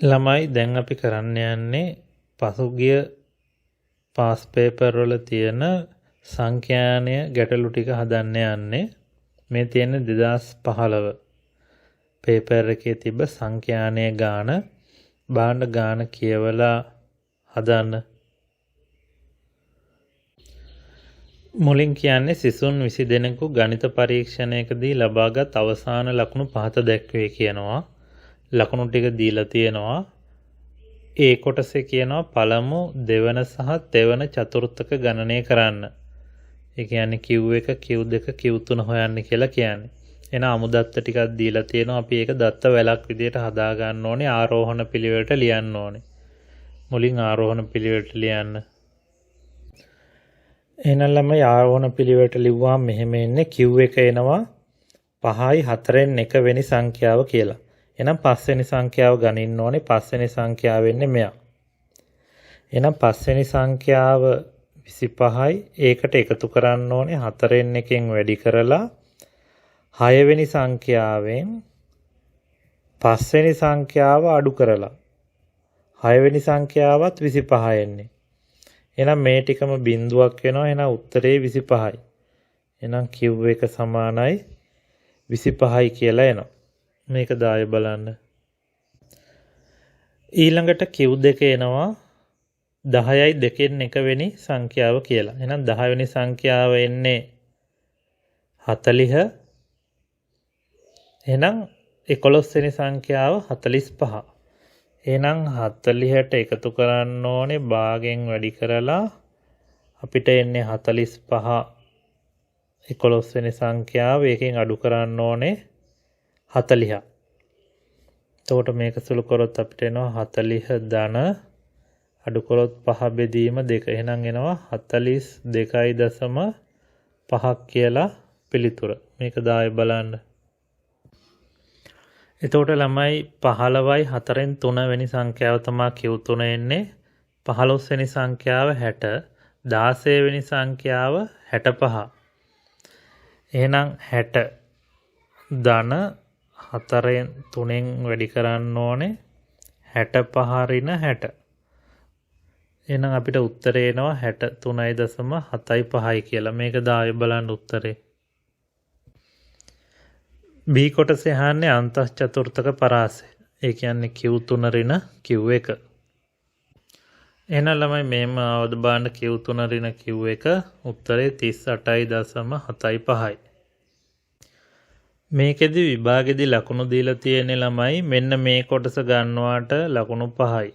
ළමයි දැන් අපි කරන්න යන්නේ පසුගිය පාස් පේපර් වල තියෙන සංඛ්‍යානය ගැටලු ටික හදන්න යන්නේ. මේ තියෙන 2015 පේපර් එකේ තිබ්බ සංඛ්‍යානය ගාන කියවලා හදන්න. මුලින් කියන්නේ සිසුන් 20 දෙනෙකු ගණිත පරීක්ෂණයකදී ලබාගත් අවසාන ලකුණු පහත දැක්වේ කියනවා. ලකුණු ටික දීලා තියෙනවා. ඒ කොටසේ කියනවා පළමු දෙවන සහ තෙවන චතුර්ථක ගණනය කරන්න. ඒ කියන්නේ Q1 Q2 Q3 හොයන්න කියලා කියන්නේ. එන අමුදත්ත ටිකක් දීලා තියෙනවා. අපි ඒක දත්ත වැලක් විදියට හදා ගන්න ඕනේ. ආරෝහණ පිළිවෙලට ලියන්න ඕනේ. මුලින් ආරෝහණ පිළිවෙලට ලියන්න. එහෙනම් ළමයි ආරෝහණ පිළිවෙලට ලිව්වම මෙහෙම එන්නේ Q1 එනවා 5යි 4න් 1 වෙනි සංඛ්‍යාව කියලා. එහෙනම් 5 වෙනි සංඛ්‍යාව ගනින්න ඕනේ. 5 වෙනි සංඛ්‍යාව වෙන්නේ මෙයා. එහෙනම් 5 වෙනි සංඛ්‍යාව 25යි ඒකට එකතු කරන්න ඕනේ 4න් 1න් වැඩි කරලා 6 වෙනි සංඛ්‍යාවෙන් 5 වෙනි සංඛ්‍යාව අඩු කරලා 6 වෙනි සංඛ්‍යාවත් 25 එන්නේ. එහෙනම් මේ ටිකම බිඳුවක් වෙනවා. එහෙනම් උත්තරේ 25යි. එහෙනම් Q1 සමානයි 25යි කියලා එනවා. මේක දාය බලන්න. ඊළඟට Q2 එනවා 10යි 2න් 1 වෙනි සංඛ්‍යාව කියලා. එහෙනම් 10 වෙනි සංඛ්‍යාව එන්නේ 40. එහෙනම් 11 වෙනි සංඛ්‍යාව 45. එහෙනම් 40ට එකතු කරන්න ඕනේ භාගෙන් වැඩි කරලා අපිට එන්නේ 45. 11 වෙනි සංඛ්‍යාව ඒකෙන් අඩු කරන්න ඕනේ 40. එතකොට මේක සුළු කරොත් අපිට එනවා 40 ධන අඩු කරොත් 5 බෙදීම 2. එහෙනම් එනවා 42.5ක් කියලා පිළිතුර. මේක දාය බලන්න. එතකොට ළමයි 15යි 4න් 3 වෙනි සංඛ්‍යාව තමයි Q3 එන්නේ. 15 වෙනි සංඛ්‍යාව 60. 16 වෙනි සංඛ්‍යාව 65. එහෙනම් 60 ධන 4න් 3න් වැඩි කරන්න ඕනේ 65 ඍණ 60. එහෙනම් අපිට උත්තරේ එනවා 63.75යි කියලා. මේක දාය බලන්න උත්තරේ. B කොටසේ අහන්නේ අන්තශ්චතුර්ථක පරාසය. ඒ කියන්නේ Q3 ඍණ Q1. එහෙනම් ළමයි මේම අවද බලන්න Q3 ඍණ Q1 උත්තරේ 38.75යි. මේකෙදි විභාගෙදි ලකුණු දීලා තියෙන්නේ ළමයි මෙන්න මේ කොටස ගන්නවාට ලකුණු 5යි.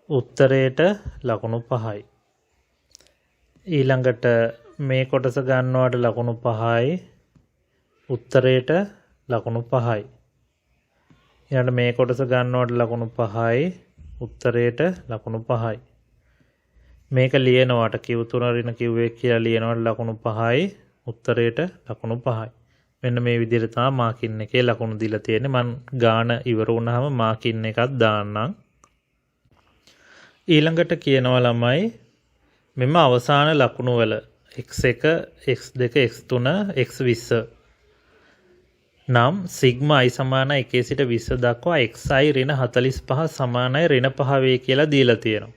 උත්තරේට ලකුණු 5යි. ඊළඟට මේ කොටස ගන්නවාට ලකුණු 5යි. උත්තරේට ලකුණු 5යි. ඊළඟට මේ කොටස ගන්නවට ලකුණු 5යි. උත්තරේට ලකුණු 5යි. මේක ලියනවට Q3 ඍණ Q1 කියලා ලියනවට ලකුණු 5යි. උත්තරේට ලකුණු 5යි. මෙන්න මේ විදිහට තමයි මාකින් එකේ ලකුණු දීලා තියෙන්නේ. මම ගාන ඉවර වුණාම මාකින් එකක් දාන්නම්. ඊළඟට කියනවා ළමයි මෙම අවසාන ලකුණු වල x1 x2 x3 x20 නම් සිග්මා i සමානයි 1 සිට 20 දක්වා xi ඍණ 45 සමානයි ඍණ 5 වේ කියලා දීලා තියෙනවා.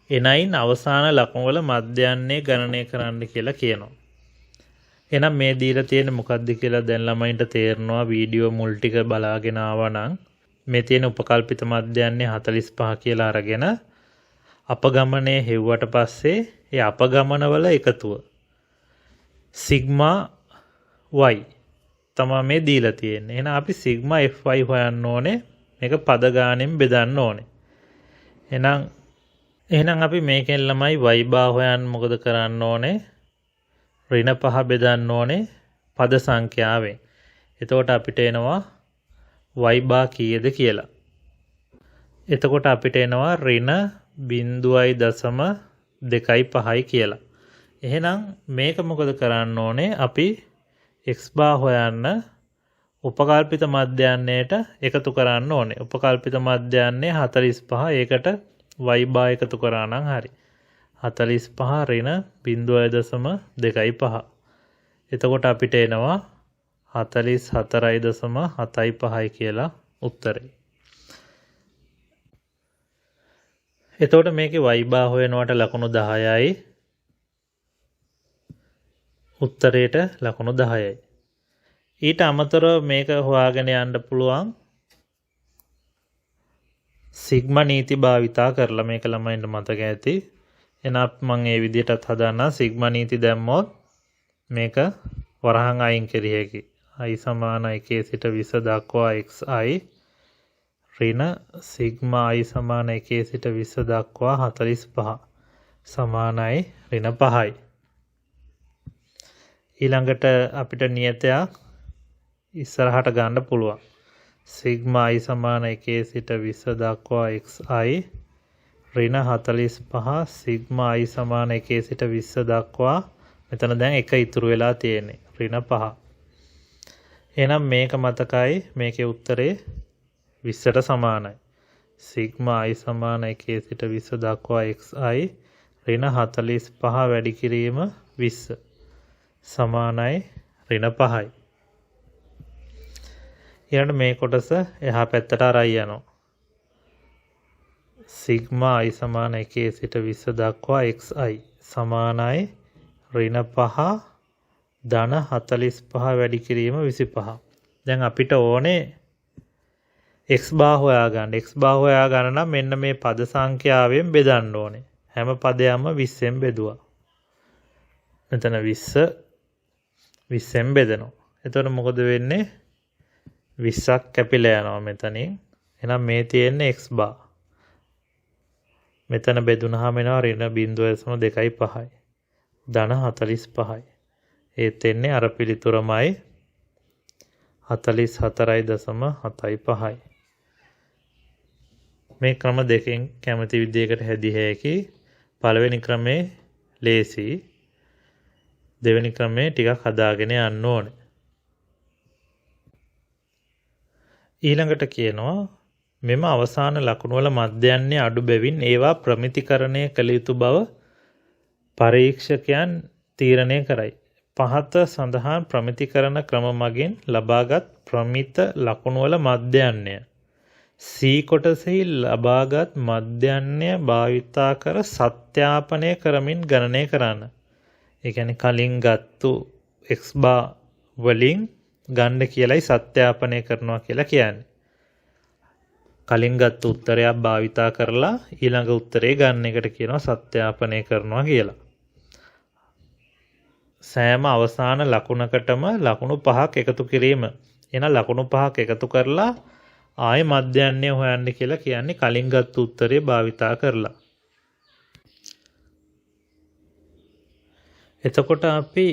එනයින් අවසාන ලකුණු වල මධ්‍යයන්නේ ගණනය කරන්න කියලා කියනවා. එහෙනම් මේ දීලා තියෙන්නේ මොකක්ද කියලා දැන් ළමයින්ට තේරෙනවා වීඩියෝ මුල් ටික බලාගෙන ආවා නම් මේ තියෙන උපකල්පිත මධ්‍යයන්නේ 45 කියලා අරගෙන අපගමනයේ හෙව්වට පස්සේ ඒ අපගමනවල එකතුව සිග්මා y තමයි මේ දීලා තියෙන්නේ. එහෙනම් අපි සිග්මා fy හොයන්න ඕනේ. මේක පද ගානෙන් බෙදන්න ඕනේ. එහෙනම් අපි මේකෙන් ළමයි y බා හොයන්න මොකද කරන්න ඕනේ? ඍණ 5 බෙදන්න ඕනේ පද සංඛ්‍යාවෙන්. එතකොට අපිට එනවා y බා කීයද කියලා. එතකොට අපිට එනවා ඍණ 0.25යි කියලා. එහෙනම් මේක මොකද කරන්න ඕනේ? අපි x බා හොයන්න උපකල්පිත මධ්‍යයන්නයට එකතු කරන්න ඕනේ. උපකල්පිත මධ්‍යයන්නේ 45. ඒකට y බා එකතු කරා නම් හරි. 45 ඍණ 0.25. එතකොට අපිට එනවා 44.75යි කියලා උත්තරේ. එතකොට මේකේ y බා හොයනවට ලකුණු 10යි. උත්තරයට ලකුණු 10යි. ඊට අමතරව මේක හොයාගෙන යන්න පුළුවන් සිග්මා නීති භාවිතා කරලා. මේක ළමයින්ට මතක ඇති. එහෙනම් මම මේ විදිහටත් හදාන්න සිග්මා නීති දැම්මොත් මේක වරහන් අයින් කෙරිය හැකි. i සමාන 1 සිට 20 දක්වා xi ඍණ සිග්මා i සමාන 1 සිට 20 දක්වා 45 සමානයි ඍණ 5යි. ඊළඟට අපිට නියතයක් ඉස්සරහට ගන්න පුළුවන්. සිග්මා i සමාන 1 සිට 20 දක්වා xi ඍණ 45 සිග්මා i සමාන 1 සිට 20 දක්වා මෙතන දැන් එක ඉතුරු වෙලා තියෙන්නේ ඍණ 5. එහෙනම් මේක මතකයි මේකේ උත්තරේ 20ට සමානයි. සිග්මා i සමාන 1 සිට 20 දක්වා xi ඍණ 45 වැඩි කිරීම 20 සමානයි ඍණ 5යි. ඊළඟ මේ කොටස එහා පැත්තට අරයි යනවා. සිග්මා i සමාන 1 සිට 20 දක්වා xi සමානයි ඍණ 5 ධන 45 වැඩි කිරීම 25. දැන් අපිට ඕනේ x බා හොයාගන්න. x බා හොයාගන්න නම් මෙන්න මේ පද සංඛ්‍යාවෙන් බෙදන්න ඕනේ. හැම පදයක්ම 20ෙන් බෙදුවා. මෙතන 20ෙන් බෙදනවා. එතකොට මොකද වෙන්නේ? 20ක් කැපිලා යනවා මෙතනින්. එහෙනම් මේ තියෙන්නේ x බා. මෙතන බෙදුනහම එනවා ඍණ 0.25යි. ධන 45යි. ඒත් එන්නේ අර පිළිතුරමයි 44.75යි. මේ ක්‍රම දෙකෙන් කැමති විදිහකට හැදිය හැකි. පළවෙනි ක්‍රමේ ලේසි. දෙවෙනි ක්‍රමේ ටිකක් හදාගෙන යන්න ඕනේ. ඊළඟට කියනවා මෙම අවසාන ලකුණු වල මධ්‍යයන්නේ අඩු බැවින් ඒවා ප්‍රමිතිකරණය කළ යුතු බව පරීක්ෂකයන් තීරණය කරයි. පහත සඳහන් ප්‍රමිතිකරණ ක්‍රම මගින් ලබාගත් ප්‍රමිත ලකුණු වල මධ්‍යයන්ය C කොටසෙහි ලබාගත් මධ්‍යයන්ය භාවිතා කර සත්‍යාපනය කරමින් ගණනය කරන්න. ඒ කියන්නේ කලින් ගත්තු x බා වලින් ගන්න කියලයි සත්‍යාපනය කරනවා කියලා කියන්නේ. කලින් ගත්ත උත්තරයක් භාවිතා කරලා ඊළඟ උත්තරේ ගන්න එකට කියනවා සත්‍යාපනය කරනවා කියලා. සෑම අවසාන ලකුණකටම ලකුණු 5ක් එකතු කිරීම. එහෙනම් ලකුණු 5ක් එකතු කරලා ආයෙ මධ්‍යයන්‍ය හොයන්න කියලා කියන්නේ කලින් ගත්ත උත්තරේ භාවිතා කරලා. එතකොට අපි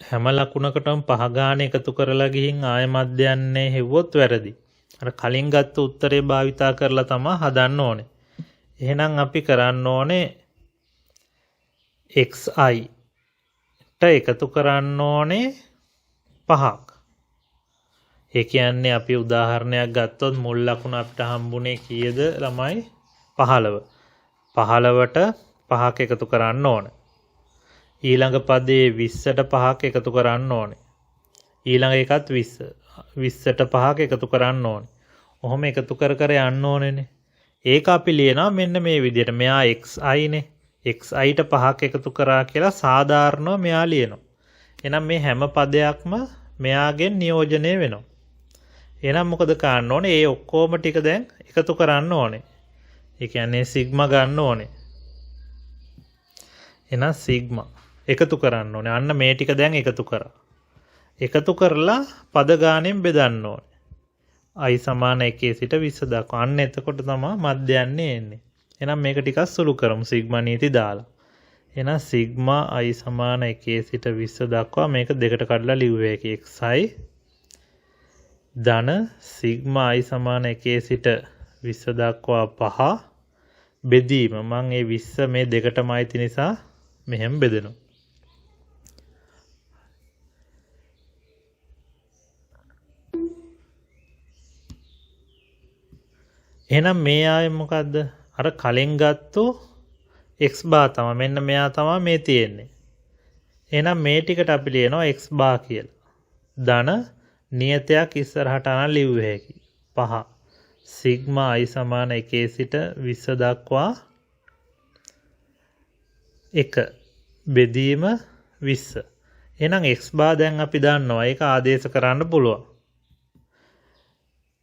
හැම ලකුණකටම 5 ගාන එකතු කරලා ගිහින් ආයෙ මධ්‍යයන්‍ය හෙව්වොත් වැරදි. අර කලින් ගත්ත උත්තරේ භාවිතා කරලා තමයි හදන්න ඕනේ. එහෙනම් අපි කරන්න ඕනේ xi එකතු කරන්න ඕනේ 5ක්. ඒ කියන්නේ අපි උදාහරණයක් ගත්තොත් මුල් ලකුණ අපිට හම්බුනේ කීයද ළමයි? 15. 15ට 5ක් එකතු කරන්න ඕනේ. ඊළඟ පදේ 20ට 5ක් එකතු කරන්න ඕනේ. ඊළඟ එකත් 20. 20ට 5ක් එකතු කරන්න ඕනේ. ඔහොම එකතු කර කර යන්න ඕනේනේ. ඒක අපි ලියනවා මෙන්න මේ විදිහට. මෙයා xi නේ. xiට 5ක් එකතු කරා කියලා සාධාරණව මෙයා ලියනවා. එහෙනම් මේ හැම පදයක්ම මෙයාගෙන් නියෝජනය වෙනවා. එහෙනම් මොකද කරන්න ඕනේ? ඒ ඔක්කොම ටික දැන් එකතු කරන්න ඕනේ. ඒ කියන්නේ සිග්මා ගන්න ඕනේ. එහෙනම් සිග්මා එකතු කරන්න ඕනේ. අන්න මේ ටික දැන් එකතු කරා. එකතු කරලා පද ගානෙන් බෙදන්න ඕනේ. i සමාන 1 සිට 20 දක්වා. අන්න එතකොට තමයි මධ්‍යයන්නේ එන්නේ. එහෙනම් මේක ටිකක් සුළු කරමු සිග්මා නීති දාලා. එහෙනම් සිග්මා i සමාන 1 සිට 20 දක්වා මේක දෙකට කඩලා ලිව්වේ හැකි xi ධන සිග්මා i සමාන 1 සිට 20 දක්වා 5 බෙදීම. මම මේ 20 මේ දෙකටම අයිති නිසා මෙහෙම බෙදෙනවා. එහෙනම් මේ ආයේ මොකද්ද? අර කලින් ගත්තු x බා තමයි. මෙන්න මෙයා තමයි මේ තියෙන්නේ. එහෙනම් මේ ටිකට අපි ලියනවා x බා කියලා. ධන නියතයක් ඉස්සරහට අරන් ලිව්ව හැකි. 5 සිග්මා i සමාන 1 සිට 20 දක්වා 1 බෙදීම 20. එහෙනම් x බා දැන් අපි දන්නවා ඒක ආදේශ කරන්න පුළුවන්.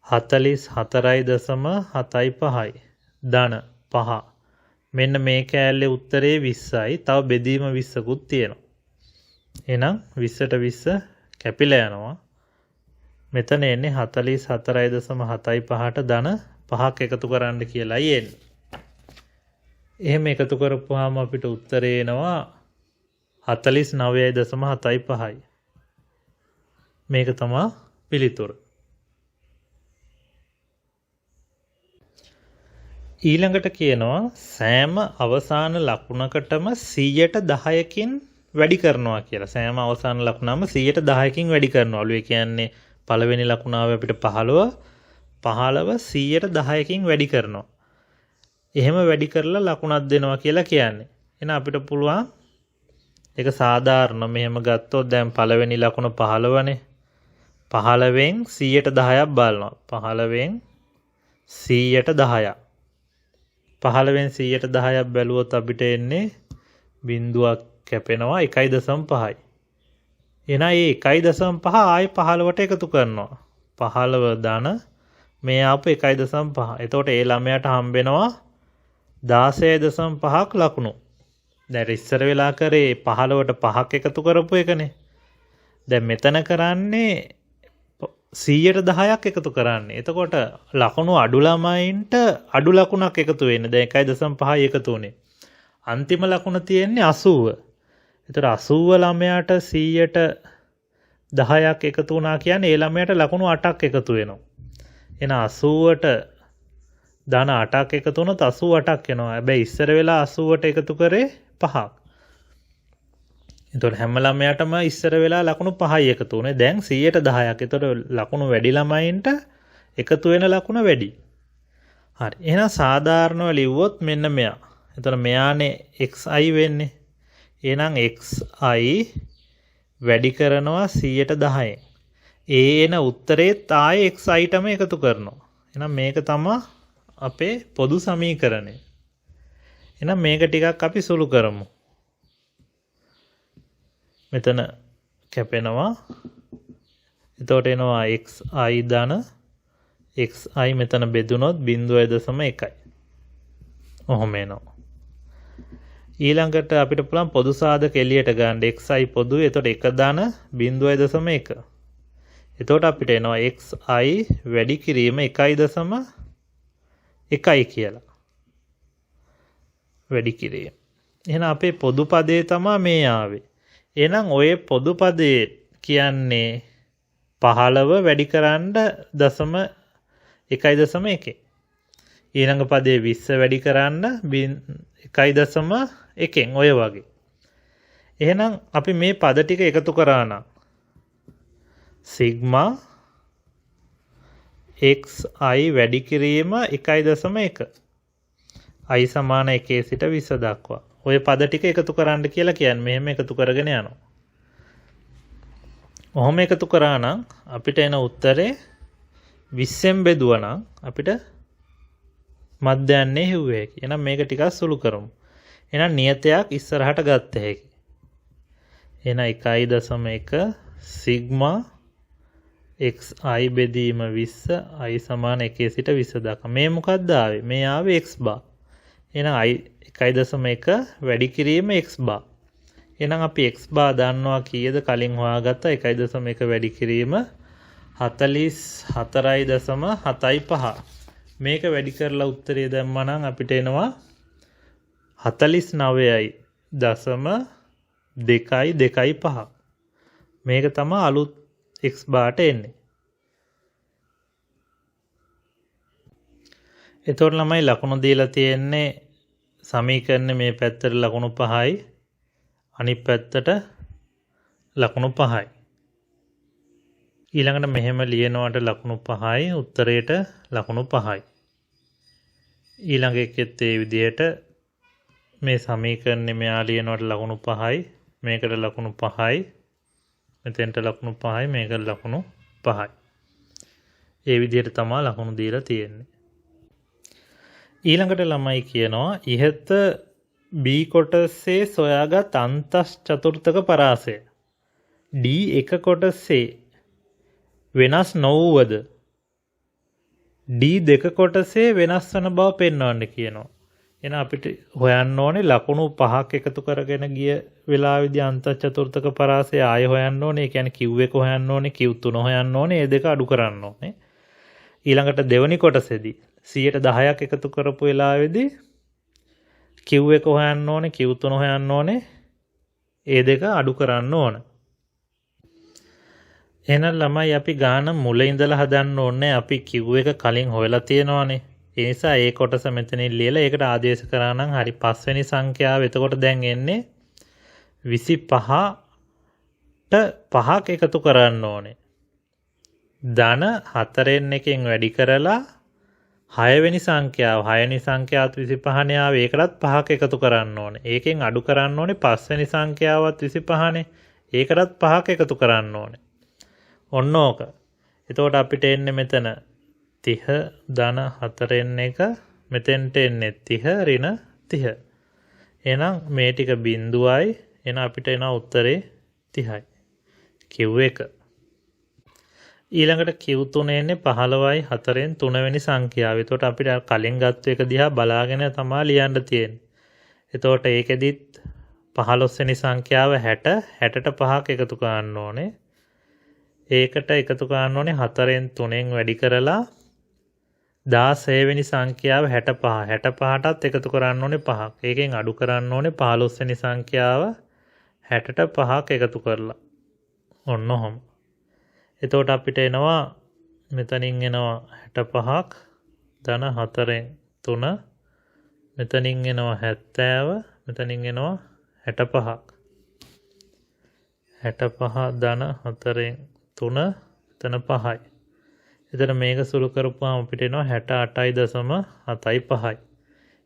44.75යි ධන 5. මෙන්න මේ කෑල්ලේ උත්තරේ 20යි. තව බෙදීම 20කුත් තියෙනවා. එහෙනම් 20ට 20 කැපිලා යනවා. මෙතන එන්නේ 44.75ට ධන 5ක් එකතු කරන්න කියලායි එන්නේ. එහෙම එකතු කරපුවාම අපිට උත්තරේ එනවා 49.75යි. මේක තමයි පිළිතුර. ඊළඟට කියනවා සෑම අවසාන ලකුණකටම 110කින් වැඩි කරනවා කියලා. සෑම අවසාන ලකුණම 110කින් වැඩි කරනවලු. ඒ කියන්නේ පළවෙනි ලකුණාව අපිට 15 110කින් වැඩි කරනවා. එහෙම වැඩි කරලා ලකුණක් දෙනවා කියලා කියන්නේ. එහෙනම් අපිට පුළුවන් ඒක සාධාරණ මෙහෙම ගත්තොත් දැන් පළවෙනි ලකුණ 15නේ. 15න් 110ක් බලනවා. 15න් 110ක්. 15න් 110ක් බැලුවොත් අපිට එන්නේ බිඳුවක් කැපෙනවා 1.5යි. එහෙනම් මේ 1.5 ආයෙ 15ට එකතු කරනවා. 15 ධන මේ ආපු 1.5. එතකොට ඒ ළමයාට හම්බෙනවා 16.5ක් ලකුණු. දැන් ඉස්සර වෙලා කරේ 15ට 5ක් එකතු කරපු එකනේ. දැන් මෙතන කරන්නේ 110ක් එකතු කරන්නේ. එතකොට ලකුණු අඩු ළමයින්ට අඩු ලකුණක් එකතු වෙන්නේ. දැන් 1.5යි එකතු වුනේ. අන්තිම ලකුණ තියෙන්නේ 80. එතකොට 80 ළමයාට 110ක් එකතු වුණා කියන්නේ ඒ ළමයාට ලකුණු 8ක් එකතු වෙනවා. එහෙනම් 80ට ධන 8ක් එකතු වුණොත් 88ක් එනවා. හැබැයි ඉස්සර වෙලා 80ට එකතු කරේ 5ක්. එතකොට හැම ළමයාටම ඉස්සර වෙලා ලකුණු 5යි එකතු වුනේ. දැන් 110ක්. එතකොට ලකුණු වැඩි ළමයින්ට එකතු වෙන ලකුණ වැඩි. හරි. එහෙනම් සාධාරණව ලිව්වොත් මෙන්න මෙයා. එතකොට මෙයානේ xi වෙන්නේ. එහෙනම් xi වැඩි කරනවා 110ෙන්. එන උත්තරේත් ආයේ xiටම එකතු කරනවා. එහෙනම් මේක තමයි අපේ පොදු සමීකරණය. එහෙනම් මේක ටිකක් අපි සුළු කරමු. මෙතන කැපෙනවා. එතකොට එනවා xi ධන xi මෙතන බෙදුනොත් 0.1යි. ඔහොම එනවා. ඊළඟට අපිට පුළුවන් පොදු සාධක එළියට ගන්න. xi පොදුයි. එතකොට 1 ධන 0.1. එතකොට අපිට එනවා xi වැඩි කිරීම 1.1යි කියලා. වැඩි කිරීම. එහෙනම් අපේ පොදු පදේ තමයි මේ ආවේ. එහෙනම් ඔය පොදු පදේ කියන්නේ 15 වැඩි කරන්න 1.1. ඊළඟ පදේ 20 වැඩි කරන්න 1.1 ඔය වගේ. එහෙනම් අපි මේ පද ටික එකතු කරා නම් සිග්මා xi වැඩි කිරීම 1.1 i සමාන 1 සිට 20 දක්වා. ඔය පද ටික එකතු කරන්න කියලා කියන්නේ. මෙහෙම එකතු කරගෙන යනවා. ඔහොම එකතු කරා නම් අපිට එන උත්තරේ 20න් බෙදුවා නම් අපිට මධ්‍යයන්නේ හෙව්වේ හැකි. එහෙනම් මේක ටිකක් සුළු කරමු. එහෙනම් නියතයක් ඉස්සරහට ගත්ත හැකි. එහෙනම් 1.1 සිග්මා xi බෙදීම 20 i සමාන 1 සිට 20 දක්වා. මේ මොකක්ද ආවේ? මේ ආවේ x බා. එහෙනම් i 1.1 වැඩි කිරීම x බා. එහෙනම් අපි x බා දන්නවා කීයද කලින් හොයාගත්තා 1.1 වැඩි කිරීම 44.75. මේක වැඩි කරලා උත්තරය දැම්මා නම් අපිට එනවා 49.225. මේක තමයි අලුත් x බාට එන්නේ. එතකොට ළමයි ලකුණු දීලා තියෙන්නේ සමීකරණේ මේ පැත්තට ලකුණු 5යි අනිත් පැත්තට ලකුණු 5යි. ඊළඟට මෙහෙම ලියනවට ලකුණු 5යි උත්තරයට ලකුණු 5යි. ඊළඟ එකෙත් ඒ විදිහට මේ සමීකරණේ මෙයා ලියනවට ලකුණු 5යි මේකට ලකුණු 5යි මෙතෙන්ට ලකුණු 5යි මේකට ලකුණු 5යි. ඒ විදිහට තමයි ලකුණු දීලා තියෙන්නේ. ඊළඟට ළමයි කියනවා ඉහත B කොටසේ සොයාගත් අන්තස් චතුර්ථක පරාසය D එක කොටසේ වෙනස් නොවුවද D දෙක කොටසේ වෙනස් වන බව පෙන්වන්න කියනවා. එහෙනම් අපිට හොයන්න ඕනේ ලකුණු පහක් එකතු කරගෙන ගිය වෙලාවේදී අන්තස් චතුර්ථක පරාසය ආය හොයන්න ඕනේ. ඒ කියන්නේ Q1 හොයන්න ඕනේ, Q3 හොයන්න ඕනේ. මේ දෙක අඩු කරන්න ඕනේ. ඊළඟට දෙවෙනි කොටසේදී 10%ක් එකතු කරපු වෙලාවේදී Q1 හොයන්න ඕනේ, Q3 හොයන්න ඕනේ. ඒ දෙක අඩු කරන්න ඕන. එහෙනම් ළමයි අපි ගාන මුල ඉඳලා හදන්න ඕනේ. අපි Q1 කලින් හොයලා තියෙනවානේ. ඒ නිසා ඒ කොටස මෙතනින් ලියලා ඒකට ආදේශ කරා නම් හරි. පස්වෙනි සංඛ්‍යාව එතකොට දැන් එන්නේ 25ට 5ක් එකතු කරන්න ඕනේ. ධන 4න් එකෙන් වැඩි කරලා 6 වෙනි සංඛ්‍යාව 6 වෙනි සංඛ්‍යාවත් 25නේ ආවේ ඒකටත් 5ක් එකතු කරන්න ඕනේ. ඒකෙන් අඩු කරන්න ඕනේ 5 වෙනි සංඛ්‍යාවත් 25නේ. ඒකටත් 5ක් එකතු කරන්න ඕනේ. ඔන්න ඕක. එතකොට අපිට එන්නේ මෙතන 30 ධන 4න් එක මෙතෙන්ට එන්නේ 30 ඍණ 30. එහෙනම් මේ ටික බිඳුවයි. එහෙනම් අපිට එන උත්තරේ 30යි. Q1. ඊළඟට Q3 එන්නේ 15යි 4න් 3 වෙනි සංඛ්‍යාව. එතකොට අපිට කලින් ගත්ත එක දිහා බලාගෙන තමයි ලියන්න තියෙන්නේ. එතකොට ඒකෙදිත් 15 වෙනි සංඛ්‍යාව 60 60ට 5ක් එකතු කරන්න ඕනේ. ඒකට එකතු කරන්න ඕනේ 4න් 3න් වැඩි කරලා 16 වෙනි සංඛ්‍යාව 65 65ටත් එකතු කරන්න ඕනේ 5ක්. ඒකෙන් අඩු කරන්න ඕනේ 15 වෙනි සංඛ්‍යාව 60ට 5ක් එකතු කරලා. ඔන්න ඔහොම. එතකොට අපිට එනවා මෙතනින් එනවා 65ක් ධන 4න් 3 මෙතනින් එනවා 70 මෙතනින් එනවා 65ක් 65 ධන 4න් 3 එතන 5යි. එතන මේක සුළු කරපුවාම අපිට එනවා 68.75යි.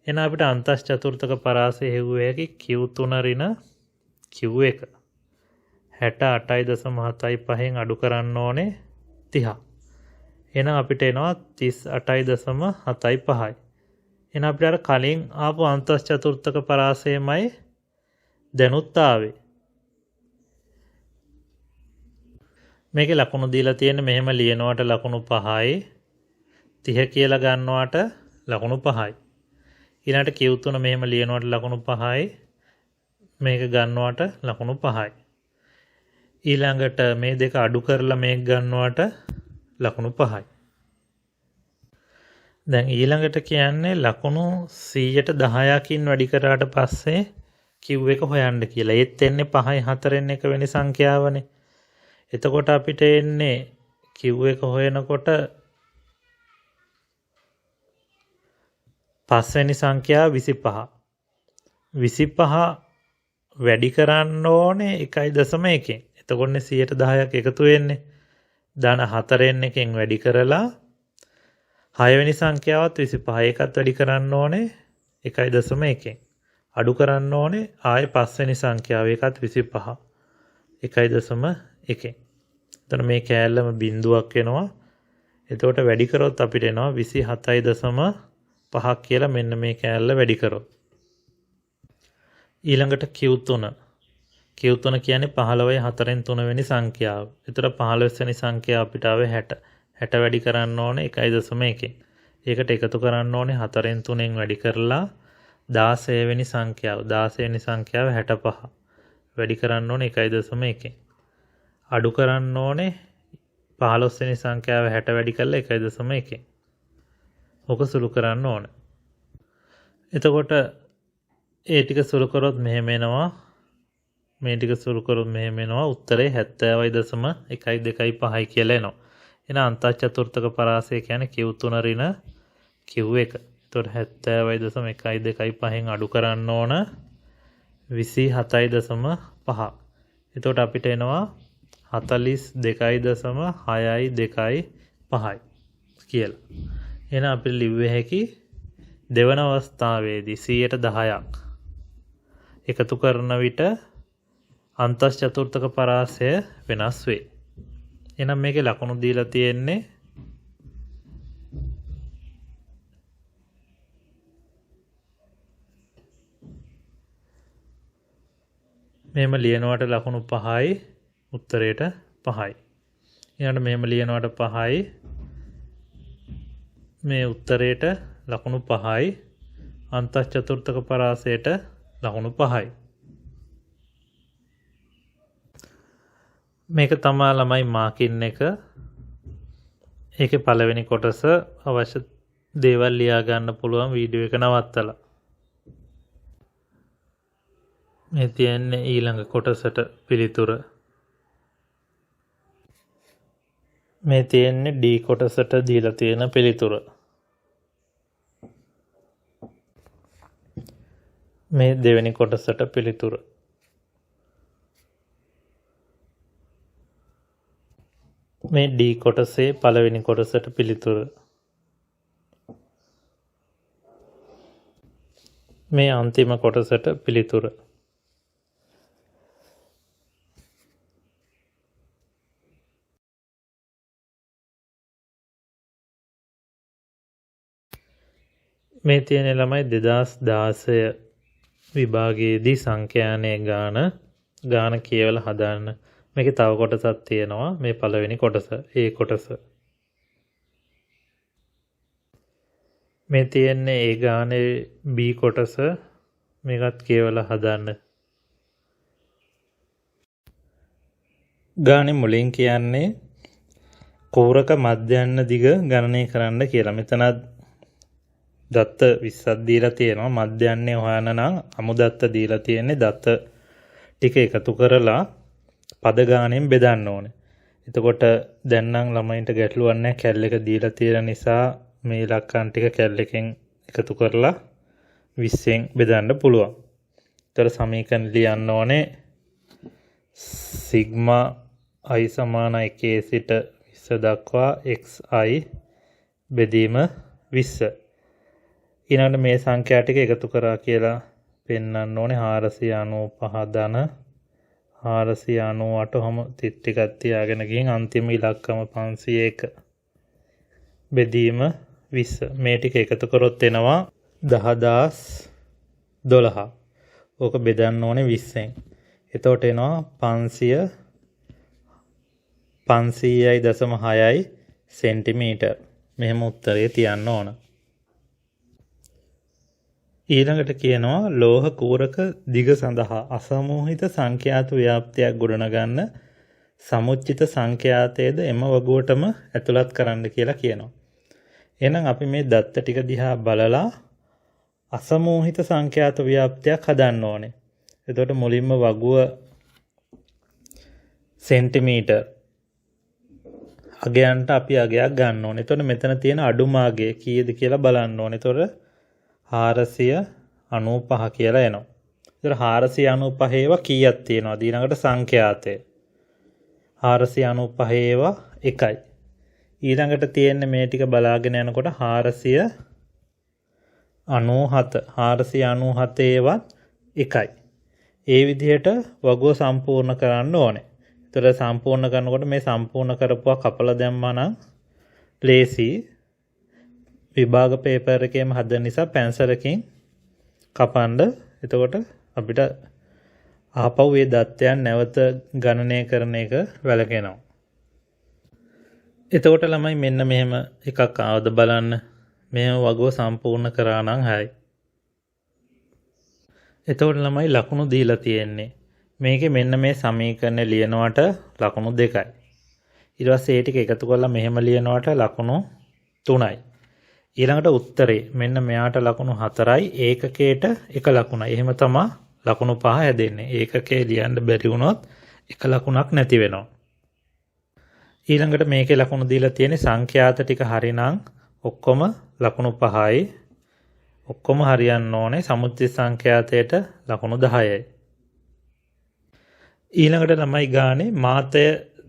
එහෙනම් අපිට අන්තස් චතුර්ථක පරාසය හෙව්වේ හැකි Q3 ඍණ Q1 68.75න් අඩු කරන්න ඕනේ 30. එහෙනම් අපිට එනවා 38.75යි. එහෙනම් අපිට අර කලින් ආපු අන්තස් චතුර්ථක පරාසයමයි දැනුත් ආවේ. මේකේ ලකුණු දීලා තියෙන්නේ මෙහෙම ලියනවට ලකුණු 5යි 30 කියලා ගන්නවට ලකුණු 5යි. ඊළඟට Q3 මෙහෙම ලියනවට ලකුණු 5යි මේක ගන්නවට ලකුණු 5යි. ඊළඟට මේ දෙක අඩු කරලා මේක ගන්නවට ලකුණු 5යි. දැන් ඊළඟට කියන්නේ ලකුණු 100ට 10කින් වැඩි කරාට පස්සේ Q1 හොයන්න කියලා. ඒත් එන්නේ 5යි 4න් එක වෙනි සංඛ්‍යාවනේ. එතකොට අපිට එන්නේ Q1 හොයනකොට 5 වෙනි සංඛ්‍යාව 25. 25 වැඩි කරන්න ඕනේ 1.1. එතකොටනේ 110ක් එකතු වෙන්නේ. ධන 4න් එකෙන් වැඩි කරලා 6 වෙනි සංඛ්‍යාවත් 25. ඒකත් වැඩි කරන්න ඕනේ 1.1. අඩු කරන්න ඕනේ ආයේ 5 වෙනි සංඛ්‍යාව ඒකත් 25. 1.1. එතන මේ කෑල්ලම බිඳුවක් වෙනවා. එතකොට වැඩි කරොත් අපිට එනවා 27.5ක් කියලා මෙන්න මේ කෑල්ල වැඩි කරොත්. ඊළඟට Q3 කියන්නේ 15යි 4න් 3 වෙනි සංඛ්‍යාව. ඒතර 15 වෙනි සංඛ්‍යාව අපිට ආවේ 60. 60 වැඩි කරන්න ඕනේ 1.1. ඒකට එකතු කරන්න ඕනේ 4න් 3න් වැඩි කරලා 16 වෙනි සංඛ්‍යාව. 16 වෙනි සංඛ්‍යාව 65. වැඩි කරන්න ඕනේ 1.1. අඩු කරන්න ඕනේ 15 වෙනි සංඛ්‍යාව 60 වැඩි කරලා 1.1. ඔක සුළු කරන්න ඕනේ. එතකොට ඒ ටික සුළු කරොත් මෙහෙම එනවා. මේ ටික සුළු කරොත් මෙහෙම එනවා. උත්තරේ 70.125යි කියලා එනවා. එහෙනම් අන්තස් චතුර්ථක පරාසය කියන්නේ Q3 ඍණ Q1. එතකොට 70.125න් අඩු කරන්න ඕන 27.5. එතකොට අපිට එනවා 42.625යි කියලා. එහෙනම් අපිට ලිව්වේ හැකි දෙවන අවස්ථාවේදී 110ක් එකතු කරන විට අන්තස් චතුර්ථක පරාසය වෙනස් වේ. එහෙනම් මේකේ ලකුණු දීලා තියෙන්නේ මෙහෙම ලියනවට ලකුණු 5යි උත්තරයට 5යි. ඊළඟට මෙහෙම ලියනවට 5යි මේ උත්තරයට ලකුණු 5යි අන්තශ්චතුර්ථක පරාසයට ලකුණු 5යි. මේක තමයි ළමයි මාකින් එක. ඒකේ පළවෙනි කොටස අවශ්‍ය දේවල් ලියා ගන්න පුළුවන් වීඩියෝ එක නවත්තලා. මේ තියෙන්නේ ඊළඟ කොටසට පිළිතුර. මේ තියෙන්නේ D කොටසට දීලා තියෙන පිළිතුර. මේ දෙවෙනි කොටසට පිළිතුර. මේ D කොටසේ පළවෙනි කොටසට පිළිතුර. මේ අන්තිම කොටසට පිළිතුර. මේ තියෙන ළමයි 2016 විභාගයේදී සංඛ්‍යානයේ ගාන කියවලා හදාන්න. මේකේ තව කොටසක් තියෙනවා. මේ පළවෙනි කොටස, ඒ කොටස. මේ තියෙන්නේ ඒ ගානේ B කොටස. මේකත් කියවලා හදාන්න. ගානේ මුලින් කියන්නේ කෝරක මධ්‍යන්න දිග ගණනය කරන්න කියලා. මෙතනත් දත්ත 20ක් දීලා තියෙනවා. මධ්‍යන්නේ හොයන්න නම් අමුදත්ත දීලා තියෙන්නේ. දත්ත ටික එකතු කරලා පද ගානෙන් බෙදන්න ඕනේ. එතකොට දැන් නම් ළමයින්ට ගැටලුවක් නැහැ. කැල් එක දීලා තියෙන නිසා මේ ඉලක්කම් ටික කැල් එකෙන් එකතු කරලා 20න් බෙදන්න පුළුවන්. ඒතර සමීකරණ ලියන්න ඕනේ සිග්මා i සමාන 1 සිට 20 දක්වා xi බෙදීම 20. ඊළඟට මේ සංඛ්‍යා ටික එකතු කරා කියලා පෙන්වන්න ඕනේ 495 ධන 498 ඔහම තිත් ටිකක් තියාගෙන ගිහින් අන්තිම ඉලක්කම 501 බෙදීම 20. මේ ටික එකතු කරොත් එනවා 10012. ඕක බෙදන්න ඕනේ 20ෙන්. එතකොට එනවා 500.6යි සෙන්ටිමීටර්. මෙහෙම උත්තරේ තියන්න ඕන. ඊළඟට කියනවා ලෝහ කූරක දිග සඳහා අසමූහිත සංඛ්‍යාත ව්‍යාප්තියක් ගොඩනගන්න සමුච්චිත සංඛ්‍යාතයේද එම වගුවටම ඇතුළත් කරන්න කියලා කියනවා. එහෙනම් අපි මේ දත්ත ටික දිහා බලලා අසමූහිත සංඛ්‍යාත ව්‍යාප්තියක් හදන්න ඕනේ. එතකොට මුලින්ම වගුව සෙන්ටිමීටර් අගයන්ට අපි අගයක් ගන්න ඕනේ. එතකොට මෙතන තියෙන අඩුම අගය කීයද කියලා බලන්න ඕනේ. එතකොට 495 කියලා එනවා. ඒතර 495 ඒවා කීයක් තියෙනවද? ඊළඟට සංඛ්‍යාතය 495 ඒවා 1යි. ඊළඟට තියෙන්නේ මේ ටික බලාගෙන යනකොට 497 ඒවත් 1යි. ඒ විදිහට වගුව සම්පූර්ණ කරන්න ඕනේ. ඒතර සම්පූර්ණ කරනකොට මේ සම්පූර්ණ කරපුවා කපලා දැම්මා නම් ලේසි. විභාග පේපර් එකේම හදන නිසා පැන්සලකින් කපන්න. එතකොට අපිට ආපහු මේ දත්තයන් නැවත ගණනය කරන එක වැළකෙනවා. එතකොට ළමයි මෙන්න මෙහෙම එකක් ආවද බලන්න. මෙහෙම වගුව සම්පූර්ණ කරා නම් හරි. එතකොට ළමයි ලකුණු දීලා තියෙන්නේ. මේකේ මෙන්න මේ සමීකරණය ලියනවට ලකුණු 2යි. ඊට පස්සේ ඒ ටික එකතු කරලා මෙහෙම ලියනවට ලකුණු 3යි. ඊළඟට උත්තරේ මෙන්න මෙයාට ලකුණු 4යි ඒකකයට 1 ලකුණයි. එහෙම තමයි ලකුණු 5 හැදෙන්නේ. ඒකකේ ලියන්න බැරි වුණොත් 1 ලකුණක් නැති වෙනවා. ඊළඟට මේකේ ලකුණු දීලා තියෙන්නේ සංඛ්‍යාත ටික හරිනම් ඔක්කොම ලකුණු 5යි. ඔක්කොම හරියන්න ඕනේ. සමුච්චිත සංඛ්‍යාතයට ලකුණු 10යි. ඊළඟට ළමයි ගානේ මාතය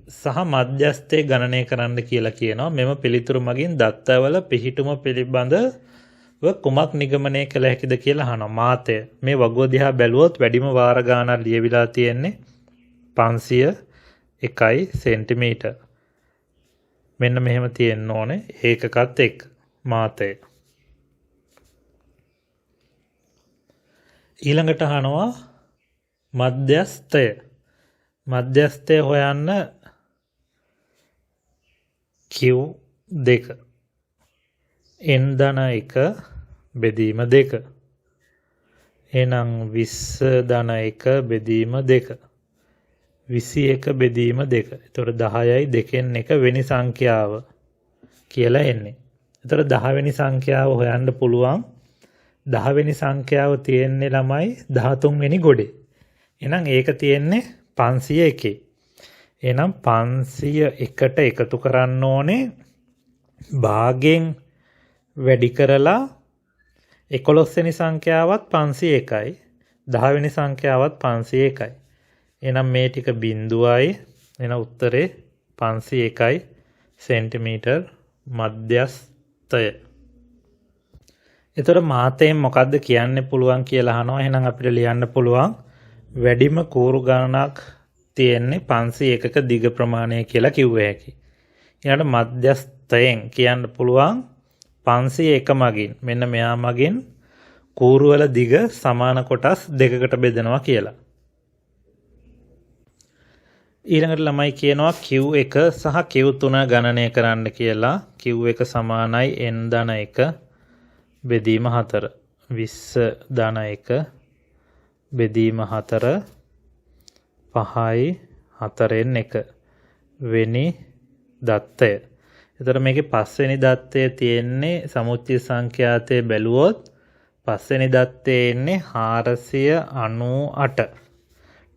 සහ මධ්‍යස්ථය ගණනය කරන්න කියලා කියනවා. මෙම පිළිතුරු මගින් දත්තවල පිහිටුම පිළිබඳව කුමක් නිගමනය කළ හැකිද කියලා අහනවා. මාතය මේ වගුව දිහා බැලුවොත් වැඩිම වාර ගානක් ලියවිලා තියෙන්නේ 501 සෙන්ටිමීටර්. මෙන්න මෙහෙම තියෙන්න ඕනේ ඒකකත් එක්ක මාතය. ඊළඟට අහනවා මධ්‍යස්ථය. මධ්‍යස්ථය හොයන්න Q2 n ධන 1 බෙදීම 2. එහෙනම් 20 ධන 1 බෙදීම 2. 21 බෙදීම 2. එතකොට 10යි 2න් 1 වෙනි සංඛ්‍යාව කියලා එන්නේ. එතකොට 10 වෙනි සංඛ්‍යාව හොයන්න පුළුවන්. 10 වෙනි සංඛ්‍යාව තියෙන්නේ ළමයි 13 වෙනි ගොඩේ. එහෙනම් ඒක තියෙන්නේ 501. එහෙනම් 501ට එකතු කරන්න ඕනේ භාගයෙන් වැඩි කරලා 11 වෙනි සංඛ්‍යාවත් 501යි 10 වෙනි සංඛ්‍යාවත් 501යි. එහෙනම් මේ ටික බිඳුවයි. එහෙනම් උත්තරේ 501යි සෙන්ටිමීටර් මධ්‍යස්ථය. එතකොට මාතයෙන් මොකද්ද කියන්න පුළුවන් කියලා අහනවා. එහෙනම් අපිට ලියන්න පුළුවන් වැඩිම කූරු ගණනක් තියෙන්නේ 501ක දිග ප්‍රමාණය කියලා කිව්ව හැකි. ඊළඟට මධ්‍යස්ථයෙන් කියන්න පුළුවන් 501 මගින් මෙන්න මෙයා මගින් කූරු වල දිග සමාන කොටස් දෙකකට බෙදනවා කියලා. ඊළඟට ළමයි කියනවා Q1 සහ Q3 ගණනය කරන්න කියලා. Q1 සමානයි n ධන 1 බෙදීම 4. 20 ධන 1 බෙදීම 4 5යි 4න් 1 වෙනි දත්තය. එතකොට මේකේ පස්වෙනි දත්තය තියෙන්නේ සමුච්චිත සංඛ්‍යාතයේ බැලුවොත් පස්වෙනි දත්තේ එන්නේ 498.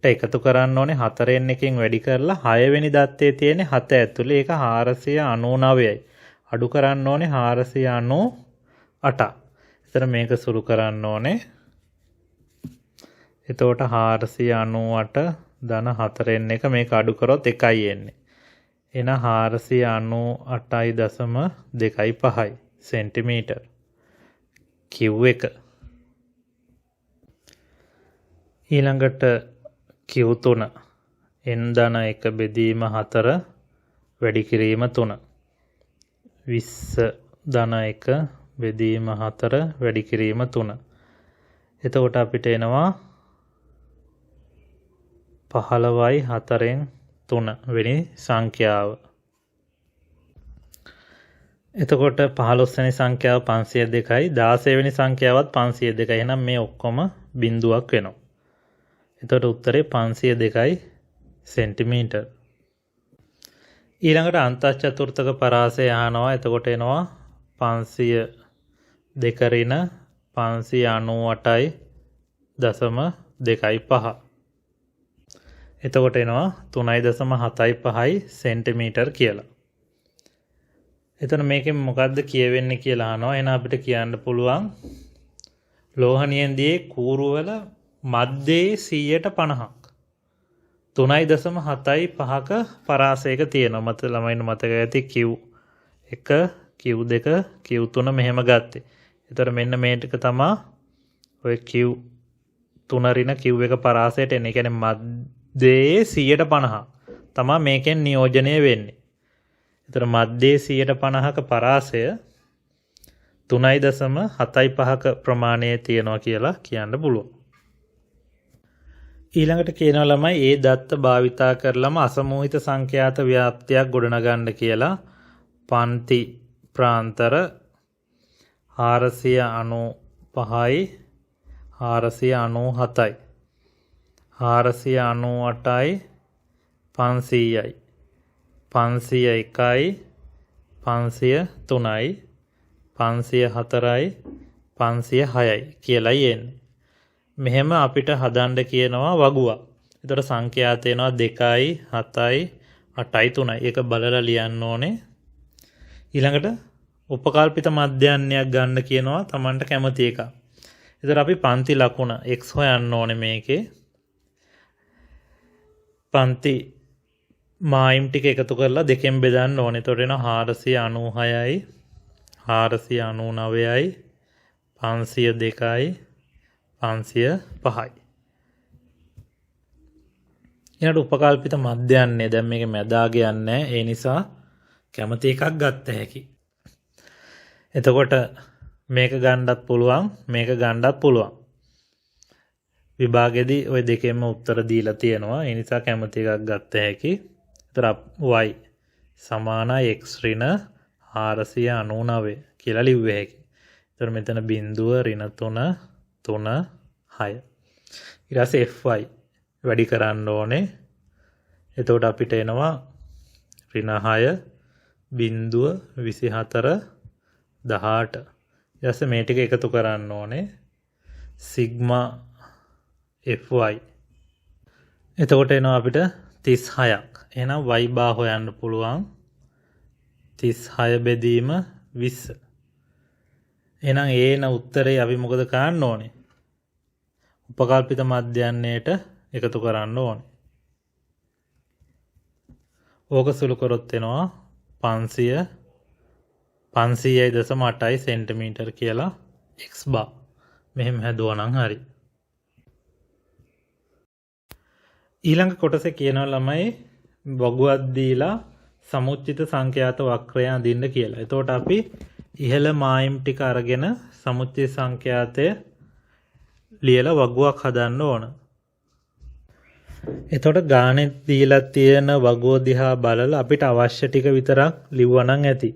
එකතු කරන්න ඕනේ 4න් 1කින් වැඩි කරලා 6 වෙනි දත්තේ තියෙන්නේ 7 ඇතුලේ ඒක 499යි. අඩු කරන්න ඕනේ 498. එතන මේක සුළු කරන්න ඕනේ. එතකොට 498 ධන 4න් 1 මේක අඩු කරොත් 1යි එන්නේ. එහෙනම් 498.25 සෙන්ටිමීටර් Q1. ඊළඟට Q3 n ධන 1 බෙදීම 4 වැඩි කිරීම 3. 20 ධන 1 බෙදීම 4 වැඩි කිරීම 3. එතකොට අපිට එනවා 15යි 4න් 3 වෙනි සංඛ්‍යාව. එතකොට 15 වෙනි සංඛ්‍යාව 502යි 16 වෙනි සංඛ්‍යාවත් 502යි. එහෙනම් මේ ඔක්කොම බිඳුවක් වෙනවා. එතකොට උත්තරේ 502යි සෙන්ටිමීටර්. ඊළඟට අන්තර්චතුර්ථක පරාසය අහනවා. එතකොට එනවා 502 ඍණ 598.25. එතකොට එනවා 3.75යි සෙන්ටිමීටර් කියලා. එතන මේකෙන් මොකද්ද කියවෙන්නේ කියලා අහනවා. එහෙනම් අපිට කියන්න පුළුවන් ලෝහණියෙන්දී කූරු වල මධ්‍යයේ 150ක් 3.75ක පරාසයක තියෙනවා. මත ළමයින් මතක ඇති Q1 Q2 Q3 මෙහෙම ගත්තේ. ඒතර මෙන්න මේ ටික තමයි ඔය Q3 ඍණ Q1 පරාසයට එන්නේ. ඒ කියන්නේ මධ්‍යයේ 150 තමයි මේකෙන් නියෝජනය වෙන්නේ. ඒතර මධ්‍යයේ 150ක පරාසය 3.75ක ප්‍රමාණයේ තියෙනවා කියලා කියන්න පුළුවන්. ඊළඟට කියනවා ළමයි ඒ දත්ත භාවිතා කරලම අසමූහිත සංඛ්‍යාත ව්‍යාප්තියක් ගොඩනගන්න කියලා. පන්ති ප්‍රාන්තර 495යි 497යි 498යි 500යි 501යි 503යි 504යි 506යි කියලායි එන්නේ. මෙහෙම අපිට හදන්න කියනවා වගුවක්. ඒතර සංඛ්‍යාත වෙනවා 2යි 7යි 8යි 3යි. ඒක බලලා ලියන්න ඕනේ. ඊළඟට උපකල්පිත මධ්‍යයන්යක් ගන්න කියනවා Tamanට කැමති එක. ඒතර අපි පන්ති ලකුණ x හොයන්න ඕනේ මේකේ. පන්ති මායිම් ටික එකතු කරලා දෙකෙන් බෙදන්න ඕනේ. ඒතර එනවා 496යි 499යි 502යි 505යි. ඊළඟ උපකල්පිත මධ්‍යයන්නේ දැන් මේක මැදාගේ යන්නේ. ඒ නිසා කැමති එකක් ගත්ත හැකි. එතකොට මේක ගන්නත් පුළුවන් මේක ගන්නත් පුළුවන්. විභාගෙදී ওই දෙකෙන්ම උත්තර දීලා තියෙනවා. ඒ නිසා කැමති එකක් ගත්ත හැකි. ඒතර y සමානයි x ඍණ 499 කියලා ලිව්වේ හැකි. ඒතර මෙතන බිඳුව ඍණ 3 3 6. ඊට පස්සේ fy වැඩි කරන්න ඕනේ. එතකොට අපිට එනවා ඍණ 6 බිඳුව 24 18. ඊට පස්සේ මේ ටික එකතු කරන්න ඕනේ. Sigma fy. එතකොට එනවා අපිට 36ක්. එහෙනම් y බා හොයන්න පුළුවන් 36 බෙදීම 20. එහෙනම් ඒන උත්තරේ අපි මොකද කරන්න ඕනේ? උපකල්පිත මධ්‍යයන්යට එකතු කරන්න ඕනේ. ඕක සුළු කරොත් එනවා 500.8 සෙන්ටිමීටර් කියලා x බා. මෙහෙම හැදුවා නම් හරි. ඊළඟ කොටසේ කියනවා ළමයි වගුවක් දීලා සමුච්චිත සංඛ්‍යාත වක්‍රය අඳින්න කියලා. එතකොට අපි ඉහළ මායිම් ටික අරගෙන සමුච්චිත සංඛ්‍යාතය ලියලා වගුවක් හදන්න ඕන. එතකොට ගානේ දීලා තියෙන වගුව දිහා බලලා අපිට අවශ්‍ය ටික විතරක් ලිව්වනම් ඇති.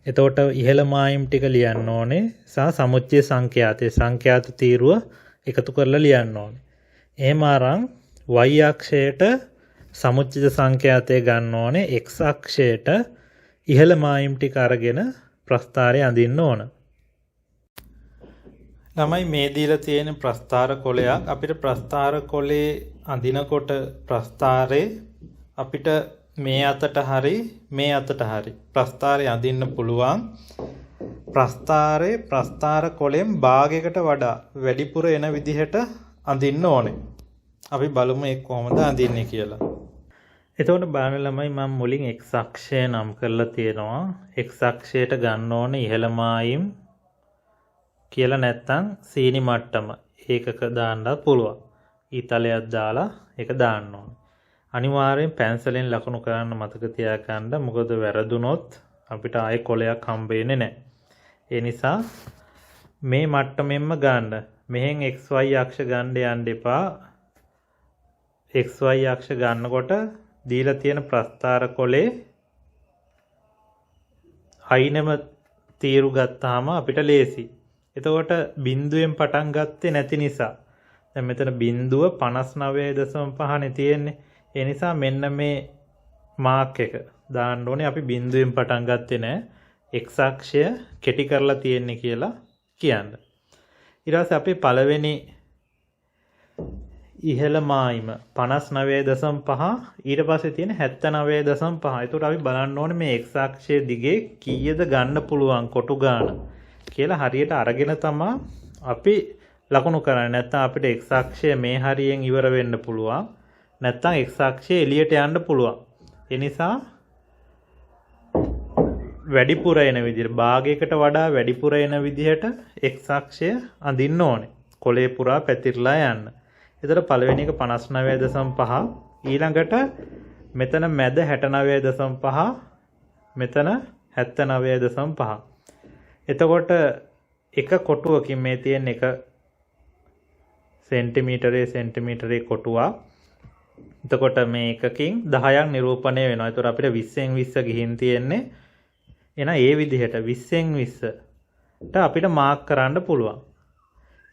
එතකොට ඉහළ මායිම් ටික ලියන්න ඕනේ සහ සමුච්චිත සංඛ්‍යාතයේ සංඛ්‍යාත තීරුව එකතු කරලා ලියන්න ඕනේ. එහෙම අරන් y අක්ෂයට සමුච්චිත සංඛ්‍යාතය ගන්න ඕනේ x අක්ෂයට ඉහළ මායිම් ටික අරගෙන ප්‍රස්ථාරය අඳින්න ඕන. ළමයි මේ දීලා තියෙන ප්‍රස්ථාර කොලයක් අපිට ප්‍රස්ථාර කොලේ අඳිනකොට ප්‍රස්ථාරේ අපිට මේ අතට හරි මේ අතට හරි ප්‍රස්ථාරය අඳින්න පුළුවන්. ප්‍රස්ථාර කොලෙන් භාගයකට වඩා වැඩිපුර එන විදිහට අඳින්න ඕනේ. අපි බලමු ඒක කොහොමද අඳින්නේ කියලා. එතකොට බලන්න ළමයි මම මුලින් x අක්ෂය නම් කරලා තියෙනවා. x අක්ෂයට ගන්න ඕනේ ඉහළ මායිම් කියලා නැත්තම් සීනි මට්ටම ඒකක දාන්නත් පුළුවන්. ඊතලයක් දාලා ඒක දාන්න ඕනේ. අනිවාර්යෙන් පැන්සලෙන් ලකුණු කරන්න මතක තියාගන්න. මොකද වැරදුනොත් අපිට ආයේ කොලයක් හම්බ වෙන්නේ නැහැ. ඒ නිසා මේ මට්ටමෙන්ම ගන්න. මෙහෙන් xy අක්ෂ ගන්න යන්න එපා. xy අක්ෂ ගන්නකොට දීලා තියෙන ප්‍රස්ථාර කොලේ අයිනම තීරු ගත්තාම අපිට ලේසි. එතකොට බිඳුවෙන් පටන් ගත්තේ නැති නිසා දැන් මෙතන බිඳුව 59.5 තියෙන්නේ. ඒ නිසා මෙන්න මේ මාක් එක දාන්න ඕනේ. අපි බිඳුවෙන් පටන් ගත්තේ නැහැ. x අක්ෂය කෙටි කරලා තියෙන්නේ කියලා කියන්න. ඊට පස්සේ අපි පළවෙනි ඉහළ මායිම 59.5 ඊට පස්සේ තියෙන 79.5. ඒකට අපි බලන්න ඕනේ මේ x අක්ෂයේ දිගේ කීයද ගන්න පුළුවන් කොටු ගාන කියලා හරියට අරගෙන තමයි අපි ලකුණු කරන්නේ. නැත්නම් අපිට x අක්ෂය මේ හරියෙන් ඉවර වෙන්න පුළුවන්. නැත්නම් x අක්ෂය එළියට යන්න පුළුවන්. ඒ නිසා වැඩිපුර එන විදිහට භාගයකට වඩා වැඩිපුර එන විදිහට x අක්ෂය අඳින්න ඕනේ. කොලේ පුරා පැතිරලා යන්න. එතකොට පළවෙනි එක 59.5 ඊළඟට මෙතන මැද 69.5 මෙතන 79.5. එතකොට එක කොටුවකින් මේ තියෙන එක සෙන්ටිමීටරේ කොටුවක්. එතකොට මේ එකකින් 10ක් නිරූපණය වෙනවා. ඒතකොට අපිට 20න් 20 ගිහින් තියෙන්නේ. එහෙනම් ඒ විදිහට 20න් 20ට අපිට මාක් කරන්න පුළුවන්.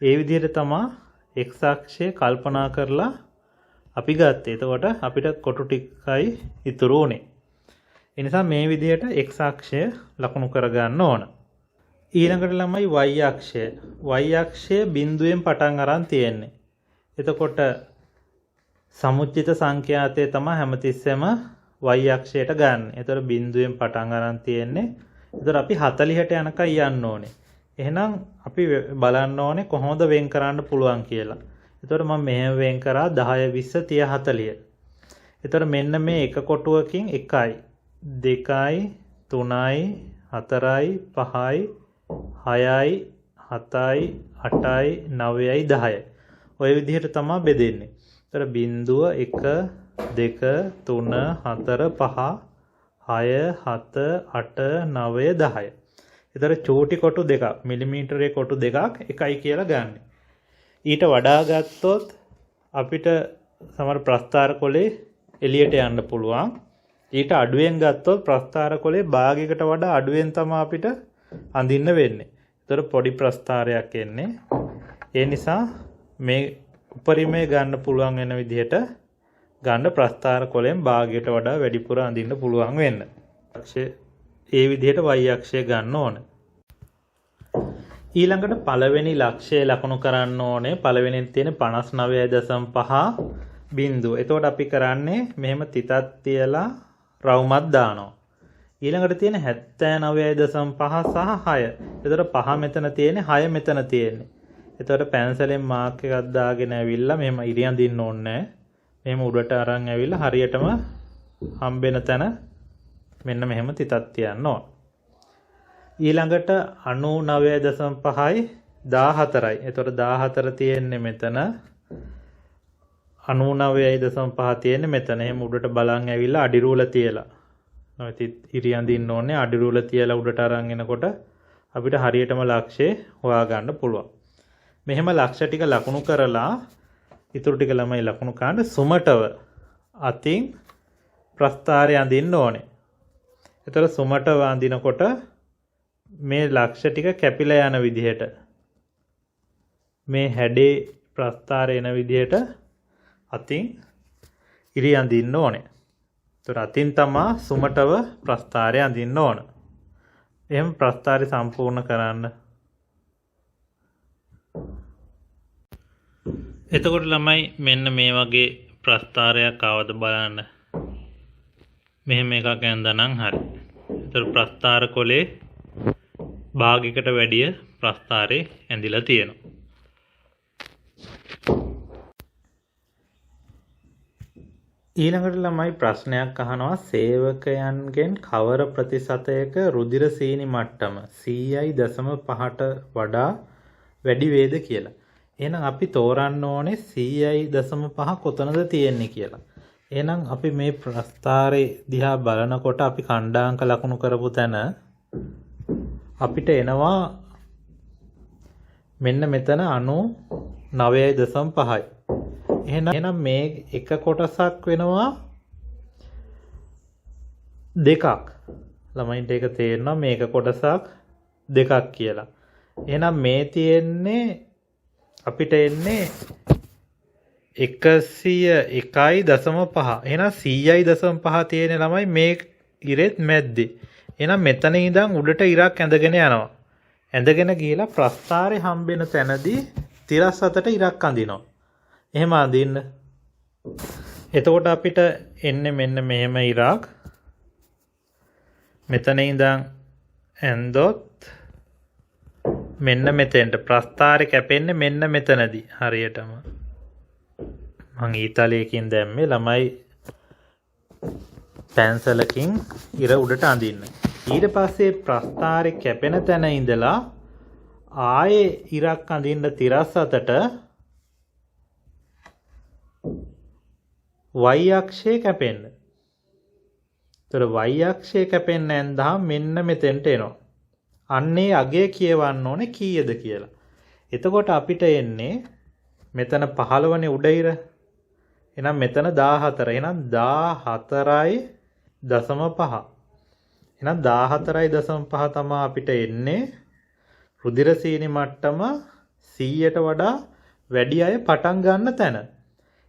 ඒ විදිහට තමයි x අක්ෂය කල්පනා කරලා අපි ගත්තේ. එතකොට අපිට කොටු ටිකයි ඉතුරු වුනේ. ඒ නිසා මේ විදිහට x අක්ෂය ලකුණු කරගන්න ඕන. ඊළඟට ළමයි y අක්ෂය. y අක්ෂය බිඳුවෙන් පටන් අරන් තියෙන්නේ. එතකොට සමුච්චිත සංඛ්‍යාතය තමයි හැමතිස්සෙම y අක්ෂයට ගන්න. එතකොට බිඳුවෙන් පටන් අරන් තියෙන්නේ. එතකොට අපි 40ට යනකම් යන්න ඕනේ. එහෙනම් අපි බලන්න ඕනේ කොහොමද වෙන් කරන්න පුළුවන් කියලා. එතකොට මම මෙහෙම වෙන් කරා 10 20 30 40. එතකොට මෙන්න මේ එක කොටුවකින් 1යි 2යි 3යි 4යි 5යි 6යි 7යි 8යි 9යි 10යි. ඔය විදිහට තමයි බෙදෙන්නේ. එතකොට බිඳුව 1 2 3 4 5 6 7 8 9 10. එතකොට චූටි කොටු දෙකක් මිලිමීටරයේ කොටු දෙකක් එකයි කියලා ගන්න. ඊට වඩා ගත්තොත් අපිට සමහර ප්‍රස්ථාර කොලේ එළියට යන්න පුළුවන්. ඊට අඩුවෙන් ගත්තොත් ප්‍රස්ථාර කොලේ භාගයකට වඩා අඩුවෙන් තමයි අපිට අඳින්න වෙන්නේ. ඒතර පොඩි ප්‍රස්ථාරයක් එන්නේ. ඒ නිසා මේ උපරිමයේ ගන්න පුළුවන් වෙන විදිහට ගන්න ප්‍රස්ථාර කොලෙන් භාගයට වඩා වැඩිපුර අඳින්න පුළුවන් වෙන්න. ඒ විදිහට y අක්ෂය ගන්න ඕන. ඊළඟට පළවෙනි ලක්ෂය ලකුණු කරන්න ඕනේ. පළවෙනියෙන් තියෙන 59.5 බිංදුව. එතකොට අපි කරන්නේ මෙහෙම තිතක් තියලා රවුමක් දානවා. ඊළඟට තියෙන 79.5 සහ 6. එතකොට 5 මෙතන තියෙන්නේ 6 මෙතන තියෙන්නේ. එතකොට පැන්සලෙන් මාක් එකක් දාගෙන ඇවිල්ලා මෙහෙම ඉරියන් දින්න ඕනේ නැහැ. මෙහෙම උඩට අරන් ඇවිල්ලා හරියටම හම්බෙන තැන මෙන්න මෙහෙම තිතක් තියන්න ඕන. ඊළඟට 99.5යි 14යි. එතකොට 14 තියෙන්නේ මෙතන. 99.5 තියෙන්නේ මෙතන. එහෙම උඩට බලන් ඇවිල්ලා අඩිරූල තියලා. ඉරියන් දින්න ඕනේ. අඩිරූල තියලා උඩට අරන් එනකොට අපිට හරියටම ලක්ෂය හොයාගන්න පුළුවන්. මෙහෙම ලක්ෂ ටික ලකුණු කරලා ඉතුරු ටික ළමයි ලකුණු කාණ්ඩ සුමටව අතින් ප්‍රස්ථාරය අඳින්න ඕනේ. ඒතර සුමටව අඳිනකොට මේ ලක්ෂ ටික කැපිලා යන විදිහට මේ හැඩේ ප්‍රස්ථාරය එන විදිහට අතින් ඉරි අඳින්න ඕනේ. ඒතර අතින් තමා සුමටව ප්‍රස්ථාරය අඳින්න ඕන. එහෙම ප්‍රස්ථාරය සම්පූර්ණ කරන්න. එතකොට ළමයි මෙන්න මේ වගේ ප්‍රස්ථාරයක් ආවද බලන්න. මෙහෙම එකක් ඇඳනනම් හරි. ඒතර ප්‍රස්ථාර කොලේ භාගයකට වැඩිය ප්‍රස්ථාරේ ඇඳිලා තියෙනවා. ඊළඟට ළමයි ප්‍රශ්නයක් අහනවා සේවකයන්ගෙන් කවර ප්‍රතිශතයක රුධිර සීනි මට්ටම 100.5ට වඩා වැඩි වේද කියලා. එහෙනම් අපි තෝරන්න ඕනේ 100.5 කොතනද තියෙන්නේ කියලා. එහෙනම් අපි මේ ප්‍රස්ථාරේ දිහා බලනකොට අපි ඛණ්ඩාංක ලකුණු කරපු තැන අපිට එනවා මෙන්න මෙතන 99.5යි. එහෙනම් මේ එක කොටසක් වෙනවා දෙකක්. ළමයින්ට ඒක තේරෙනවා මේක කොටසක් දෙකක් කියලා. එහෙනම් මේ තියෙන්නේ අපිට එන්නේ 101.5. එහෙනම් 100.5 තියෙන ළමයි මේ ඉරෙත් මැද්දේ. එහෙනම් මෙතන ඉඳන් උඩට ඉරක් ඇඳගෙන යනවා. ඇඳගෙන ගිහලා ප්‍රස්ථාරේ හම්බෙන තැනදී තිරස් අතට ඉරක් අඳිනවා. එහෙම අඳින්න. එතකොට අපිට එන්නේ මෙන්න මෙහෙම ඉරක්. මෙතන ඉඳන් ඇඳොත් මෙන්න මෙතෙන්ට ප්‍රස්ථාරේ කැපෙන්නේ මෙන්න මෙතනදී හරියටම. මං ඊතලයකින් දැම්මේ ළමයි පැන්සලකින් ඉර උඩට අඳින්න. ඊට පස්සේ ප්‍රස්ථාරේ කැපෙන තැන ඉඳලා ආයේ ඉරක් අඳින්න තිරස් අතට y අක්ෂයේ කැපෙන්න. ඒතර y අක්ෂයේ කැපෙන්න ඇඳහම මෙන්න මෙතෙන්ට එනවා. අන්නේ අගය කියවන්න ඕනේ කීයද කියලා. එතකොට අපිට එන්නේ මෙතන 15 වෙනි උඩ ඉර. එහෙනම් මෙතන 14. එහෙනම් 14.5. එහෙනම් 14.5 තමයි අපිට එන්නේ රුධිර සීනි මට්ටම 100ට වඩා වැඩි අය පටන් ගන්න තැන.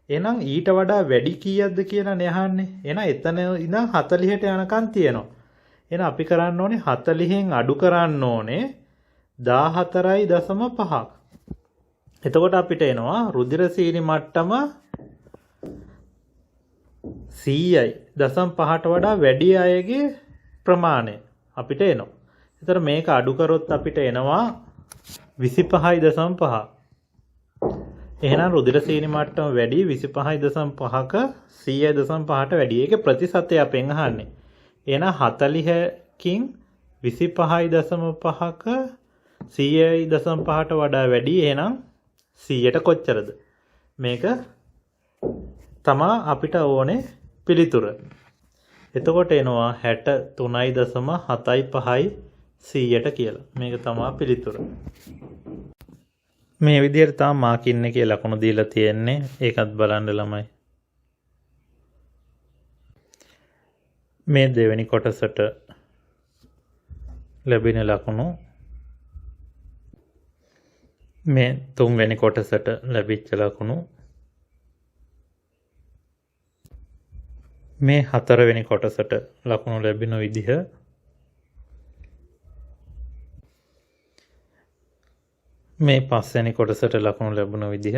එහෙනම් ඊට වඩා වැඩි කීයක්ද කියලා නේ අහන්නේ. එහෙනම් එතන ඉඳන් 40ට යනකම් තියෙනවා. එහෙනම් අපි කරන්න ඕනේ 40න් අඩු කරන්න ඕනේ 14.5ක්. එතකොට අපිට එනවා රුධිර සීනි මට්ටම 100.5ට වඩා වැඩි අයගේ ප්‍රමාණය අපිට එනවා. ඒතර මේක අඩු කරොත් අපිට එනවා 25.5. එහෙනම් රුධිර සීනි මට්ටම වැඩි 25.5ක 100.5ට වැඩි. ඒකේ ප්‍රතිශතය අපෙන් අහන්නේ. එහෙනම් 40කින් 25.5ක 100.5ට වඩා වැඩි. එහෙනම් 100ට කොච්චරද? මේක තමා අපිට ඕනේ පිළිතුර. එතකොට එනවා 63.75යි 100ට කියලා. මේක තමා පිළිතුර. මේ විදිහට තමයි මාකින් එකේ ලකුණු දීලා තියෙන්නේ. ඒකත් බලන්න ළමයි. මේ දෙවෙනි කොටසට ලැබෙන ලකුණු මේ තුන්වෙනි කොටසට ලැබිච්ච ලකුණු මේ හතරවෙනි කොටසට ලකුණු ලැබෙන විදිහ මේ පස්වෙනි කොටසට ලකුණු ලැබුණ විදිහ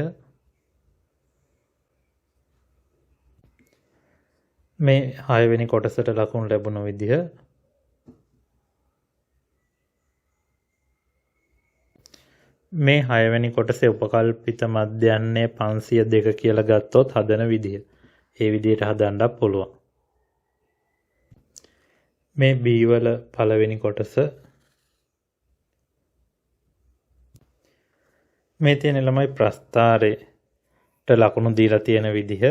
මේ හයවෙනි කොටසට ලකුණු ලැබුණ විදිහ මේ හයවෙනි කොටසේ උපකල්පිත මධ්‍යයන්නේ 502 කියලා ගත්තොත් හදන විදිහ. ඒ විදිහට හදන්නත් පුළුවන්. මේ B වල පළවෙනි කොටස මේ තියෙන ළමයි ප්‍රස්ථාරයට ලකුණු දීලා තියෙන විදිහ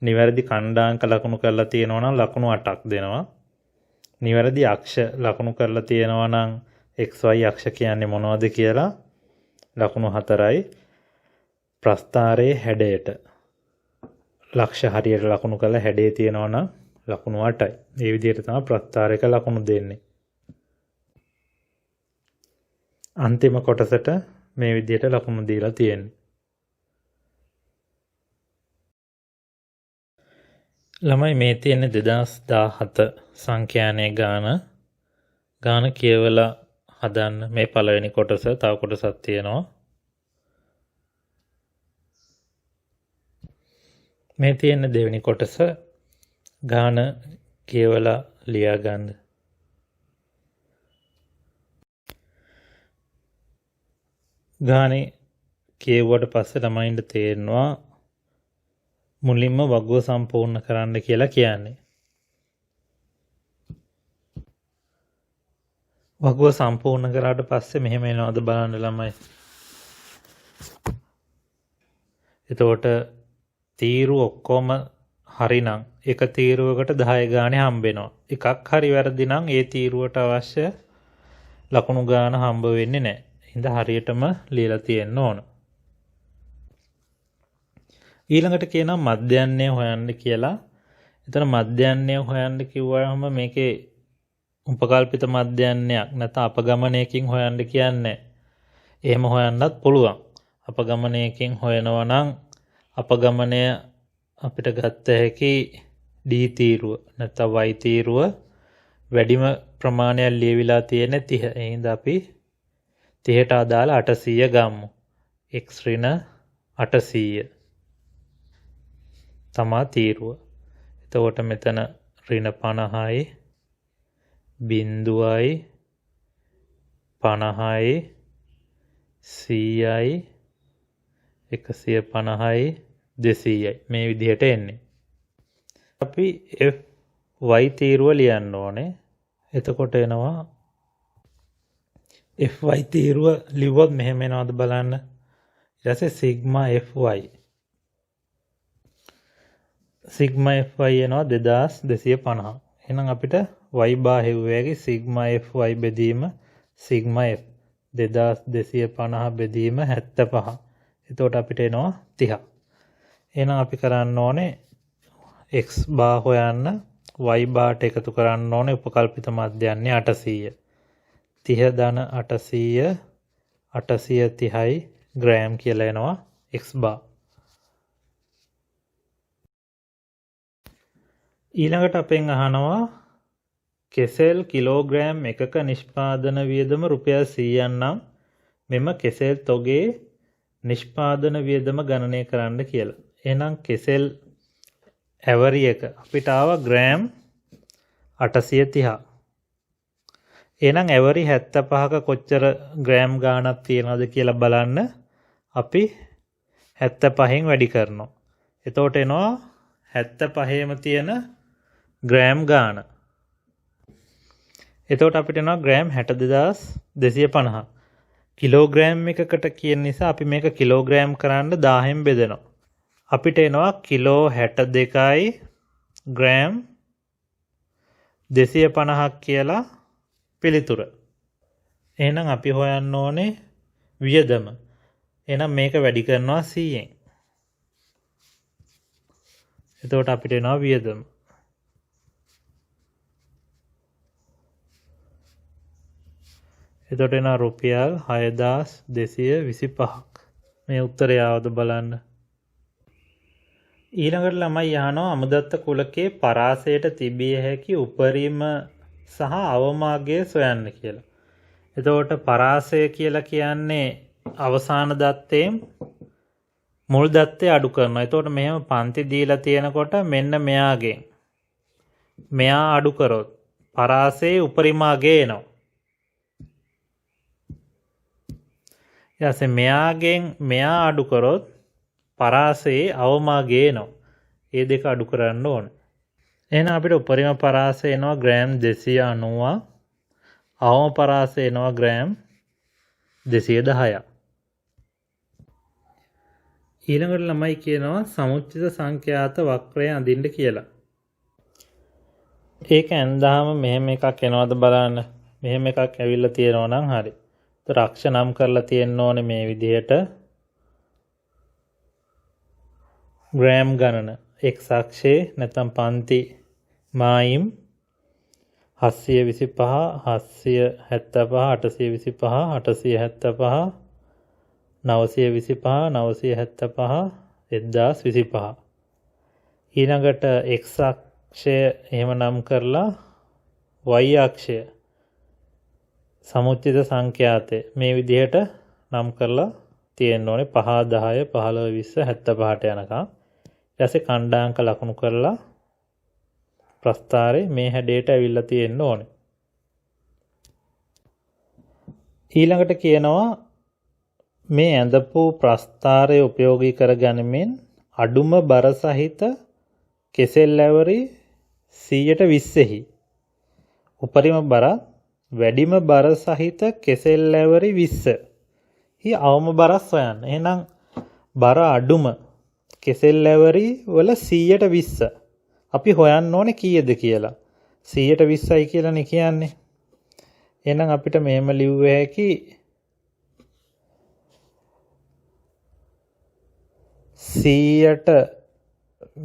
නිවැරදි ඛණ්ඩාංක ලකුණු කරලා තියෙනවා නම් ලකුණු 8ක් දෙනවා. නිවැරදි අක්ෂ ලකුණු කරලා තියෙනවා නම් XY අක්ෂ කියන්නේ මොනවද කියලා ලකුණු 4යි. ප්‍රස්ථාරයේ හැඩයට ලක්ෂ හරියට ලකුණු කරලා හැඩේ තියෙනවා නම් ලකුණු 8යි. මේ විදිහට තමයි ප්‍රස්ථාරයක ලකුණු දෙන්නේ. අන්තිම කොටසට මේ විදිහට ලකුණු දීලා තියෙන්නේ. ළමයි මේ තියෙන 2017 සංඛ්‍යානයේ ගාන කියවලා හදන්න. මේ පළවෙනි කොටස තව කොටසක් තියෙනවා. මේ තියෙන දෙවෙනි කොටස ගාන කියවලා ලියා ගන්න. ගානේ කියවුවට පස්සේ ළමයින්ට තේරෙනවා මුලින්ම වගුව සම්පූර්ණ කරන්න කියලා කියන්නේ. වගුව සම්පූර්ණ කරාට පස්සේ මෙහෙම එනවද බලන්න ළමයි. එතකොට තීරු ඔක්කොම හරිනම් එක තීරුවකට 10 ගානේ හම්බ වෙනවා. එකක් හරි වැරදි නම් ඒ තීරුවට අවශ්‍ය ලකුණු ගාන හම්බ වෙන්නේ නැහැ. හින්දා හරියටම ලියලා තියෙන්න ඕන. ඊළඟට කියනවා මධ්‍යයන්ය හොයන්න කියලා. එතන මධ්‍යයන්ය හොයන්න කිව්වම මේකේ උපකල්පිත මධ්‍යයන්යක් නැත්නම් අපගමනයකින් හොයන්න කියන්නේ. එහෙම හොයන්නත් පුළුවන්. අපගමනයකින් හොයනවා නම් අපගමනය අපිට ගත්ත හැකි D තීරුව නැත්නම් Y තීරුව වැඩිම ප්‍රමාණයක් ලියවිලා තියෙන 30. එහෙනම් අපි 30ට අදාළ 800 ගමු. x ඍණ 800 තමා තීරුව. එතකොට මෙතන ඍණ 50යි 0යි 50යි 100යි 150යි 200යි මේ විදිහට එන්නේ. අපි fy තීරුව ලියන්න ඕනේ. එතකොට එනවා fy තීරුව ලිව්වොත් මෙහෙම එනවද බලන්න. ඊට පස්සේ සිග්මා fy එනවා 2250. එහෙනම් අපිට y බා හෙව්වේගේ සිග්මා fy බෙදීම සිග්මා f 2250 බෙදීම 75. එතකොට අපිට එනවා 30. එහෙනම් අපි කරන්න ඕනේ x බා හොයන්න y බාට එකතු කරන්න ඕනේ උපකල්පිත මධ්‍යයන්‍ය 800. 30 ධන 800 830යි ග්‍රෑම් කියලා එනවා x බා. ඊළඟට අපෙන් අහනවා කෙසෙල් කිලෝග්‍රෑම් එකක නිෂ්පාදන වියදම රුපියල් 100ක් නම් මෙම කෙසෙල් තොගේ නිෂ්පාදන වියදම ගණනය කරන්න කියලා. එහෙනම් කෙසෙල් ඇවරි එක අපිට ආවා ග්‍රෑම් 830. එහෙනම් ඇවරි 75ක කොච්චර ග්‍රෑම් ගාණක් තියනවද කියලා බලන්න අපි 75න් වැඩි කරනවා. එතකොට එනවා 75ෙම තියෙන ග්‍රෑම් ගාණ. එතකොට අපිට එනවා ග්‍රෑම් 62250. කිලෝග්‍රෑම් එකකට කියන නිසා අපි මේක කිලෝග්‍රෑම් කරන්න 1000න් බෙදනවා. අපිට එනවා කිලෝ 62යි ග්‍රෑම් 250ක් කියලා පිළිතුර. එහෙනම් අපි හොයන්න ඕනේ වියදම. එහෙනම් මේක වැඩි කරනවා 100ෙන්. එතකොට අපිට එනවා වියදම. එතකොට එනවා රුපියල් 6225ක්. මේ උත්තරය ආවද බලන්න. ඊළඟට ළමයි අහනවා අමුදත්ත කුලකයේ පරාසයට තිබිය හැකි උපරිම සහ අවමාගය සොයන්න කියලා. එතකොට පරාසය කියලා කියන්නේ අවසාන දත්තයෙන් මුල් දත්තේ අඩු කරනවා. එතකොට මෙහෙම පන්ති දීලා තියෙනකොට මෙන්න මෙයාගෙන් මෙයා අඩු කරොත් පරාසයේ උපරිමාගය එනවා. ඊට මෙයාගෙන් මෙයා අඩු කරොත් පරාසයේ අවමාගය එනවා. ඒ දෙක අඩු කරන්න ඕනේ. එහෙනම් අපිට උපරිම පරාසය එනවා ග්‍රෑම් 290. අවම පරාසය එනවා ග්‍රෑම් 210ක්. ඊළඟට ළමයි කියනවා සමුච්චිත සංඛ්‍යාත වක්‍රය අඳින්න කියලා. ඒක ඇඳාම මෙහෙම එකක් එනවද බලන්න. මෙහෙම එකක් ඇවිල්ලා තියෙනවා නම් හරි. ඒතර අක්ෂ නම් කරලා තියෙන්න ඕනේ මේ විදිහට. ග්‍රෑම් ගණන x අක්ෂයේ නැත්නම් පන්ති මායිම් 725 775 825 875 925 975 1025. ඊළඟට x අක්ෂය එහෙම නම් කරලා y අක්ෂය සමුච්චිත සංඛ්‍යාතේ මේ විදිහට නම් කරලා තියෙන්න ඕනේ 5 10 15 20 75ට යනකම්. ඊට පස්සේ කණ්ඩාංක ලකුණු කරලා ප්‍රස්ථාරේ මේ හැඩයට ඇවිල්ලා තියෙන්න ඕනේ. ඊළඟට කියනවා මේ ඇඳපු ප්‍රස්ථාරය උපයෝගී කරගනිමින් අඩුම බර සහිත කෙසෙල් ඇවරි 120ෙහි උපරිම බර වැඩිම බර සහිත කෙසෙල් ඇවරි 20 හි අවම බරක් හොයන්න. එහෙනම් බර අඩුම කෙසෙල් ඇවරි වල 120 අපි හොයන්න ඕනේ කීයද කියලා. 120යි කියලානේ කියන්නේ. එහෙනම් අපිට මෙහෙම ලිව්ව හැකි 100ට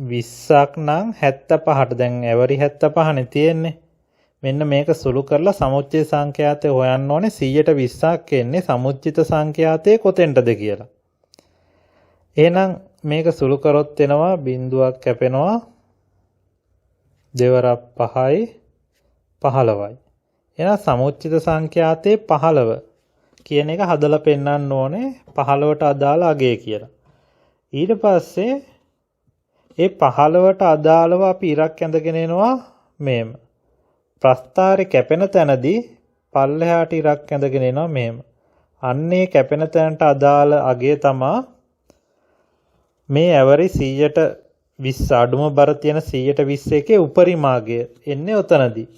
20ක් නම් 75ට දැන් ඇවරි 75නේ තියෙන්නේ. මෙන්න මේක සුළු කරලා සමුච්චිත සංඛ්‍යාතය හොයන්න ඕනේ 100ට 20ක් එන්නේ සමුච්චිත සංඛ්‍යාතයේ කොතෙන්ටද කියලා. එහෙනම් මේක සුළු කරොත් එනවා බිඳුවක් කැපෙනවා දෙවරක් 5යි 15යි. එහෙනම් සමුච්චිත සංඛ්‍යාතයේ 15 කියන එක හදලා පෙන්නන්න ඕනේ 15ට අදාළ අගය කියලා. ඊට පස්සේ ඒ 15ට අදාළව අපි ඉරක් ඇඳගෙන එනවා මෙහෙම. ප්‍රස්ථාරේ කැපෙන තැනදී පල්ලෙහාට ඉරක් ඇඳගෙන එනවා මෙහෙම. අන්නේ කැපෙන තැනට අදාළ අගය තමයි මේ ඇවරි 100ට 20 අඩුම බර තියෙන 100ට 20 එකේ උපරිමාගය එන්නේ ඔතනදී.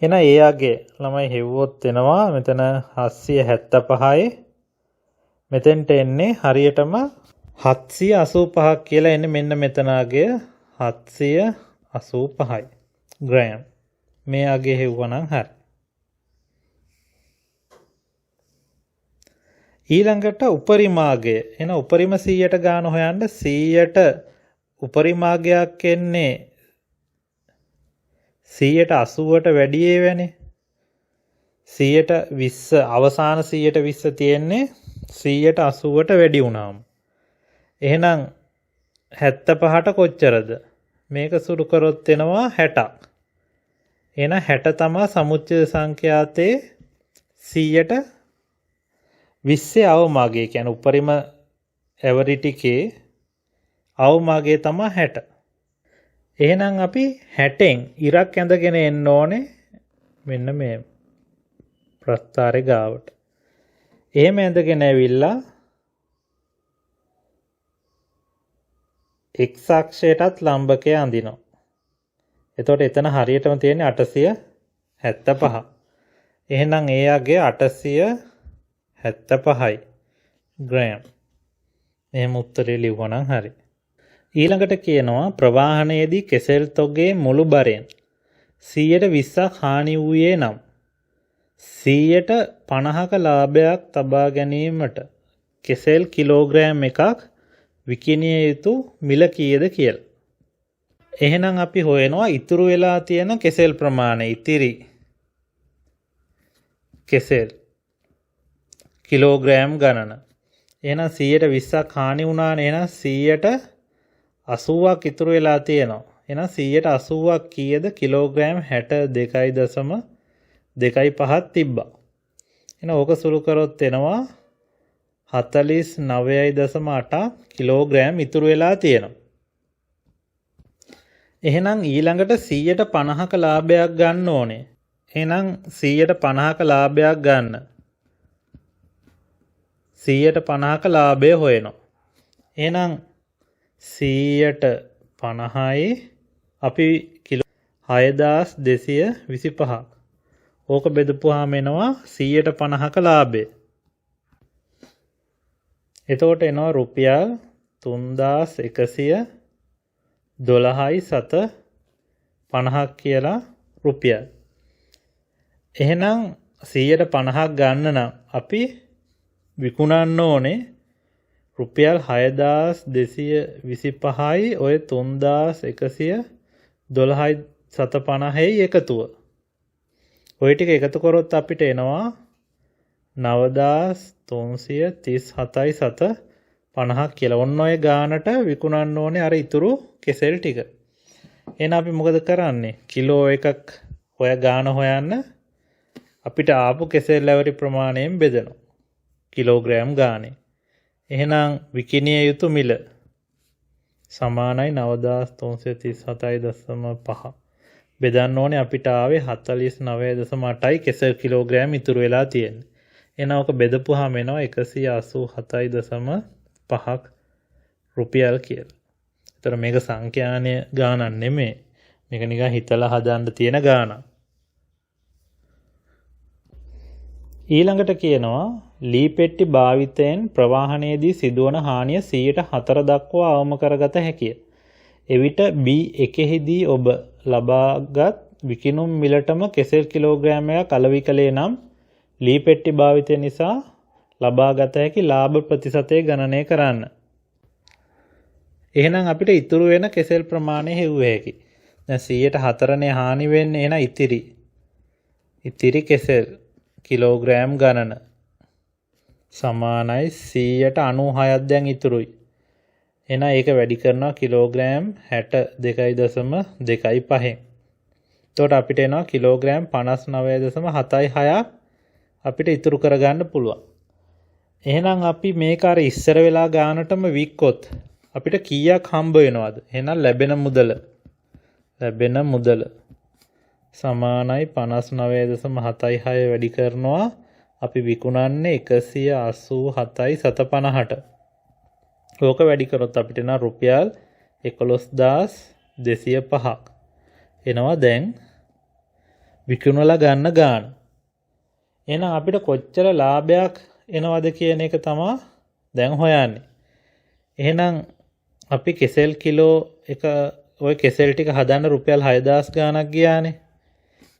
එහෙනම් ඒ අගය ළමයි හෙව්වොත් එනවා මෙතන 775යි මෙතෙන්ට එන්නේ හරියටම 785ක් කියලා එන්නේ මෙන්න මෙතන අගය 785යි ග්‍රෑම්. මේ අගය හෙව්වනම් හරි. ඊළඟට උපරිමාගය. එහෙනම් උපරිම 100ට ගාන හොයන්න 100ට උපරිමාගයක් එන්නේ 180ට වැඩි ඒවනේ. 120 අවසාන 120 තියෙන්නේ 180ට වැඩි වුණාම. එහෙනම් 75ට කොච්චරද? මේක සුළු කරොත් එනවා 60ක්. එහෙනම් 60 තමයි සමුච්චිත සංඛ්‍යාතයේ 100ට 20 අවමාගය කියන්නේ උපරිම ඇවරි ටිකේ අවමාගය තමයි 60. එහෙනම් අපි 60න් ඉරක් ඇඳගෙන එන්න ඕනේ මෙන්න මේ ප්‍රස්ථාරේ ගාවට. එහෙම ඇඳගෙන ඇවිල්ලා x අක්ෂයටත් ලම්බකය අඳිනවා. එතකොට එතන හරියටම තියෙන්නේ 875. එහෙනම් ඒ අගේ 875යි ග්‍රෑම්. එහෙම උත්තරේ ලිව්වනම් හරි. ඊළඟට කියනවා ප්‍රවාහනයේදී කෙසෙල් තොගේ මුළු බරෙන් 120ක් හානි වූයේ නම් 50ක ලාභයක් තබා ගැනීමට කෙසෙල් කිලෝග්‍රෑම් එකක් විකිණිය යුතු මිල කීයද කියලා. එහෙනම් අපි හොයනවා ඉතුරු වෙලා තියෙන කෙසෙල් ප්‍රමාණය. ඉතිරි කෙසෙල් කිලෝග්‍රෑම් ගණන. එහෙනම් 120ක් හානි වුණානේ. එහෙනම් 80ක් ඉතුරු වෙලා තියෙනවා. එහෙනම් 80ක් කීයද? කිලෝග්‍රෑම් 62.25ක් තිබ්බා. එහෙනම් ඕක සුළු කරොත් එනවා 49.8 කිලෝග්‍රෑම් ඉතුරු වෙලා තියෙනවා. එහෙනම් ඊළඟට 150ක ලාභයක් ගන්න ඕනේ. එහෙනම් 150ක ලාභයක් ගන්න. 150ක ලාභය හොයනවා. එහෙනම් 150යි අපි කිලෝ 6225ක්. ඕක බෙදපුවාම එනවා 150ක ලාභය. එතකොට එනවා රුපියල් 3112.50ක් කියලා රුපියල්. එහෙනම් 150ක් ගන්න නම් අපි විකුණන්න ඕනේ රුපියල් 6225යි ඔය 3112.50යි එකතුව. ඔය ටික එකතු කරොත් අපිට එනවා 9337.50ක් කියලා. ඔන්න ඔය ගානට විකුණන්න ඕනේ අර ඉතුරු කෙසෙල් ටික. එහෙනම් අපි මොකද කරන්නේ? කිලෝ එකක් ඔය ගාන හොයන්න අපිට ආපු කෙසෙල් ඇවරි ප්‍රමාණයෙන් බෙදනවා. කිලෝග්‍රෑම් ගානේ. එහෙනම් විකිණිය යුතු මිල සමානයි 9337.5. බෙදන්න ඕනේ අපිට ආවේ 49.8යි කෙසෙල් කිලෝග්‍රෑම් ඉතුරු වෙලා තියෙන්නේ. එහෙනම් ඔක බෙදපුවාම එනවා 187.5ක් රුපියල් කියලා. ඒතර මේක සංඛ්‍යානය ගානක් නෙමෙයි. මේක නිකන් හිතලා හදන්න තියෙන ගානක්. ඊළඟට කියනවා ලී පෙට්ටි භාවිතයෙන් ප්‍රවාහනයේදී සිදුවන හානිය 104 දක්වා අවම කරගත හැකිය. එවිට B1හිදී ඔබ ලබාගත් විකිණුම් මිලටම කෙසෙල් කිලෝග්‍රෑම් එකක් අලෙවි කළේ නම් ලී පෙට්ටි භාවිතය නිසා ලබාගත හැකි ලාභ ප්‍රතිශතය ගණනය කරන්න. එහෙනම් අපිට ඉතුරු වෙන කෙසෙල් ප්‍රමාණය හෙව්ව හැකි. දැන් 104නේ හානි වෙන්නේ. එහෙනම් ඉතිරි කෙසෙල් කිලෝග්‍රෑම් ගණන සමානයි 196ක් දැන් ඉතුරුයි. එහෙනම් ඒක වැඩි කරනවා කිලෝග්‍රෑම් 62.25. එතකොට අපිට එනවා කිලෝග්‍රෑම් 59.76ක් අපිට ඉතුරු කරගන්න පුළුවන්. එහෙනම් අපි මේක අර ඉස්සර වෙලා ගානටම වික්කොත් අපිට කීයක් හම්බ වෙනවද? එහෙනම් ලැබෙන මුදල සමානයි 59.76 වැඩි කරනවා අපි විකුණන්නේ 187.750ට. ඕක වැඩි කරොත් අපිට එනවා රුපියල් 11,205ක්. එනවා දැන් විකුණලා ගන්න ගාන. එහෙනම් අපිට කොච්චර ලාභයක් එනවද කියන එක තමයි දැන් හොයන්නේ. එහෙනම් අපි කෙසෙල් කිලෝ එක ওই කෙසෙල් ටික හදන්න රුපියල් 6000 ගාණක් ගියානේ.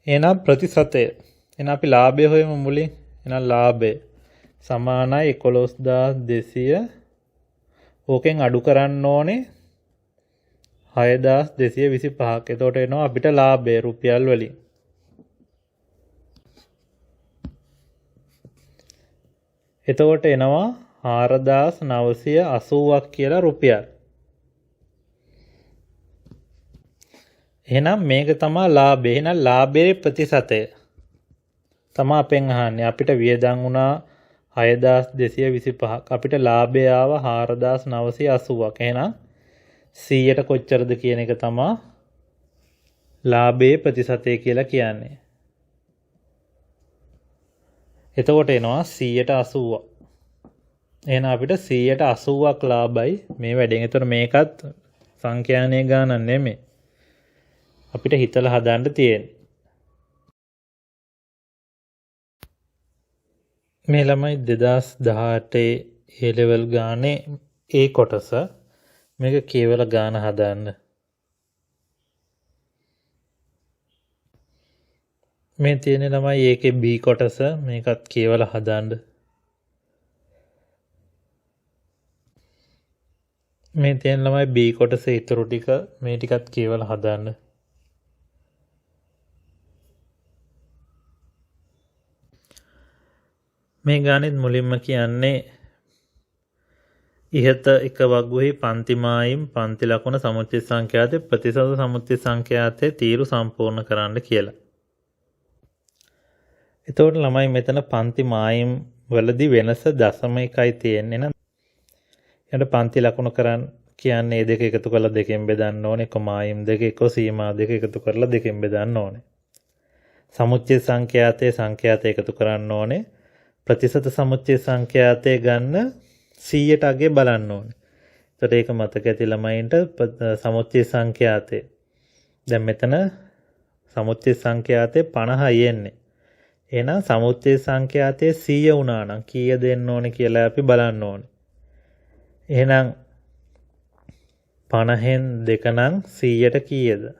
එහෙනම් ප්‍රතිශතය. එහෙනම් අපි ලාභය හොයමු මුලින්. එහෙනම් ලාභය සමානයි 11200. ඕකෙන් අඩු කරන්න ඕනේ 6225ක්. එතකොට එනවා අපිට ලාභය රුපියල් වලින්. එතකොට එනවා 4980ක් කියලා රුපියල්. එහෙනම් මේක තමයි ලාභය. එහෙනම් ලාභයේ ප්‍රතිශතය තමයි අපෙන් අහන්නේ. අපිට වියදම් වුණා 6225ක්. අපිට ලාභය ආවා 4980ක්. එහෙනම් 100ට කොච්චරද කියන එක තමයි ලාභයේ ප්‍රතිශතය කියලා කියන්නේ. එතකොට එනවා 180ක්. එහෙනම් අපිට 180ක් ලාභයි මේ වැඩෙන්. ඒතර මේකත් සංඛ්‍යානීය ගානක් නෙමෙයි. අපිට හිතලා හදාන්න තියෙන්නේ. මේ ළමයි 2018 A level ගානේ ඒ කොටස මේක කියවලා ගාන හදාන්න. මේ තියෙන ළමයි ඒකේ B කොටස මේකත් කියවලා හදාන්න. මේ තියෙන ළමයි B කොටසේ ඊටු ටික මේ ටිකත් කියවලා හදාන්න. මේ ගානෙත් මුලින්ම කියන්නේ ඉහත එක වගුවෙහි පන්ති මායිම් පන්ති ලකුණ සමුච්චිත සංඛ්‍යාතේ ප්‍රතිශත සමුච්චිත සංඛ්‍යාතේ තීරු සම්පූර්ණ කරන්න කියලා. එතකොට ළමයි මෙතන පන්ති මායිම් වලදී වෙනස 0.1යි තියෙන්නේ නේද? ඊට පන්ති ලකුණ කරන් කියන්නේ මේ දෙක එකතු කරලා දෙකෙන් බෙදන්න ඕනේ. එක මායිම් දෙක එක සීමා දෙක එකතු කරලා දෙකෙන් බෙදන්න ඕනේ. සමුච්චිත සංඛ්‍යාතේ සංඛ්‍යාතේ එකතු කරන්න ඕනේ. ප්‍රතිශත සමුච්චිත සංඛ්‍යාතේ ගන්න 100ට අගේ බලන්න ඕනේ. එතකොට ඒක මතක ඇති ළමයින්ට සමුච්චිත සංඛ්‍යාතේ. දැන් මෙතන සමුච්චිත සංඛ්‍යාතේ 50යි එන්නේ. එහෙනම් සමුච්චිත සංඛ්‍යාතේ 100 වුණා නම් කීය දෙන්න ඕනේ කියලා අපි බලන්න ඕනේ. එහෙනම් 50න් 2 නම් 100ට කීයද?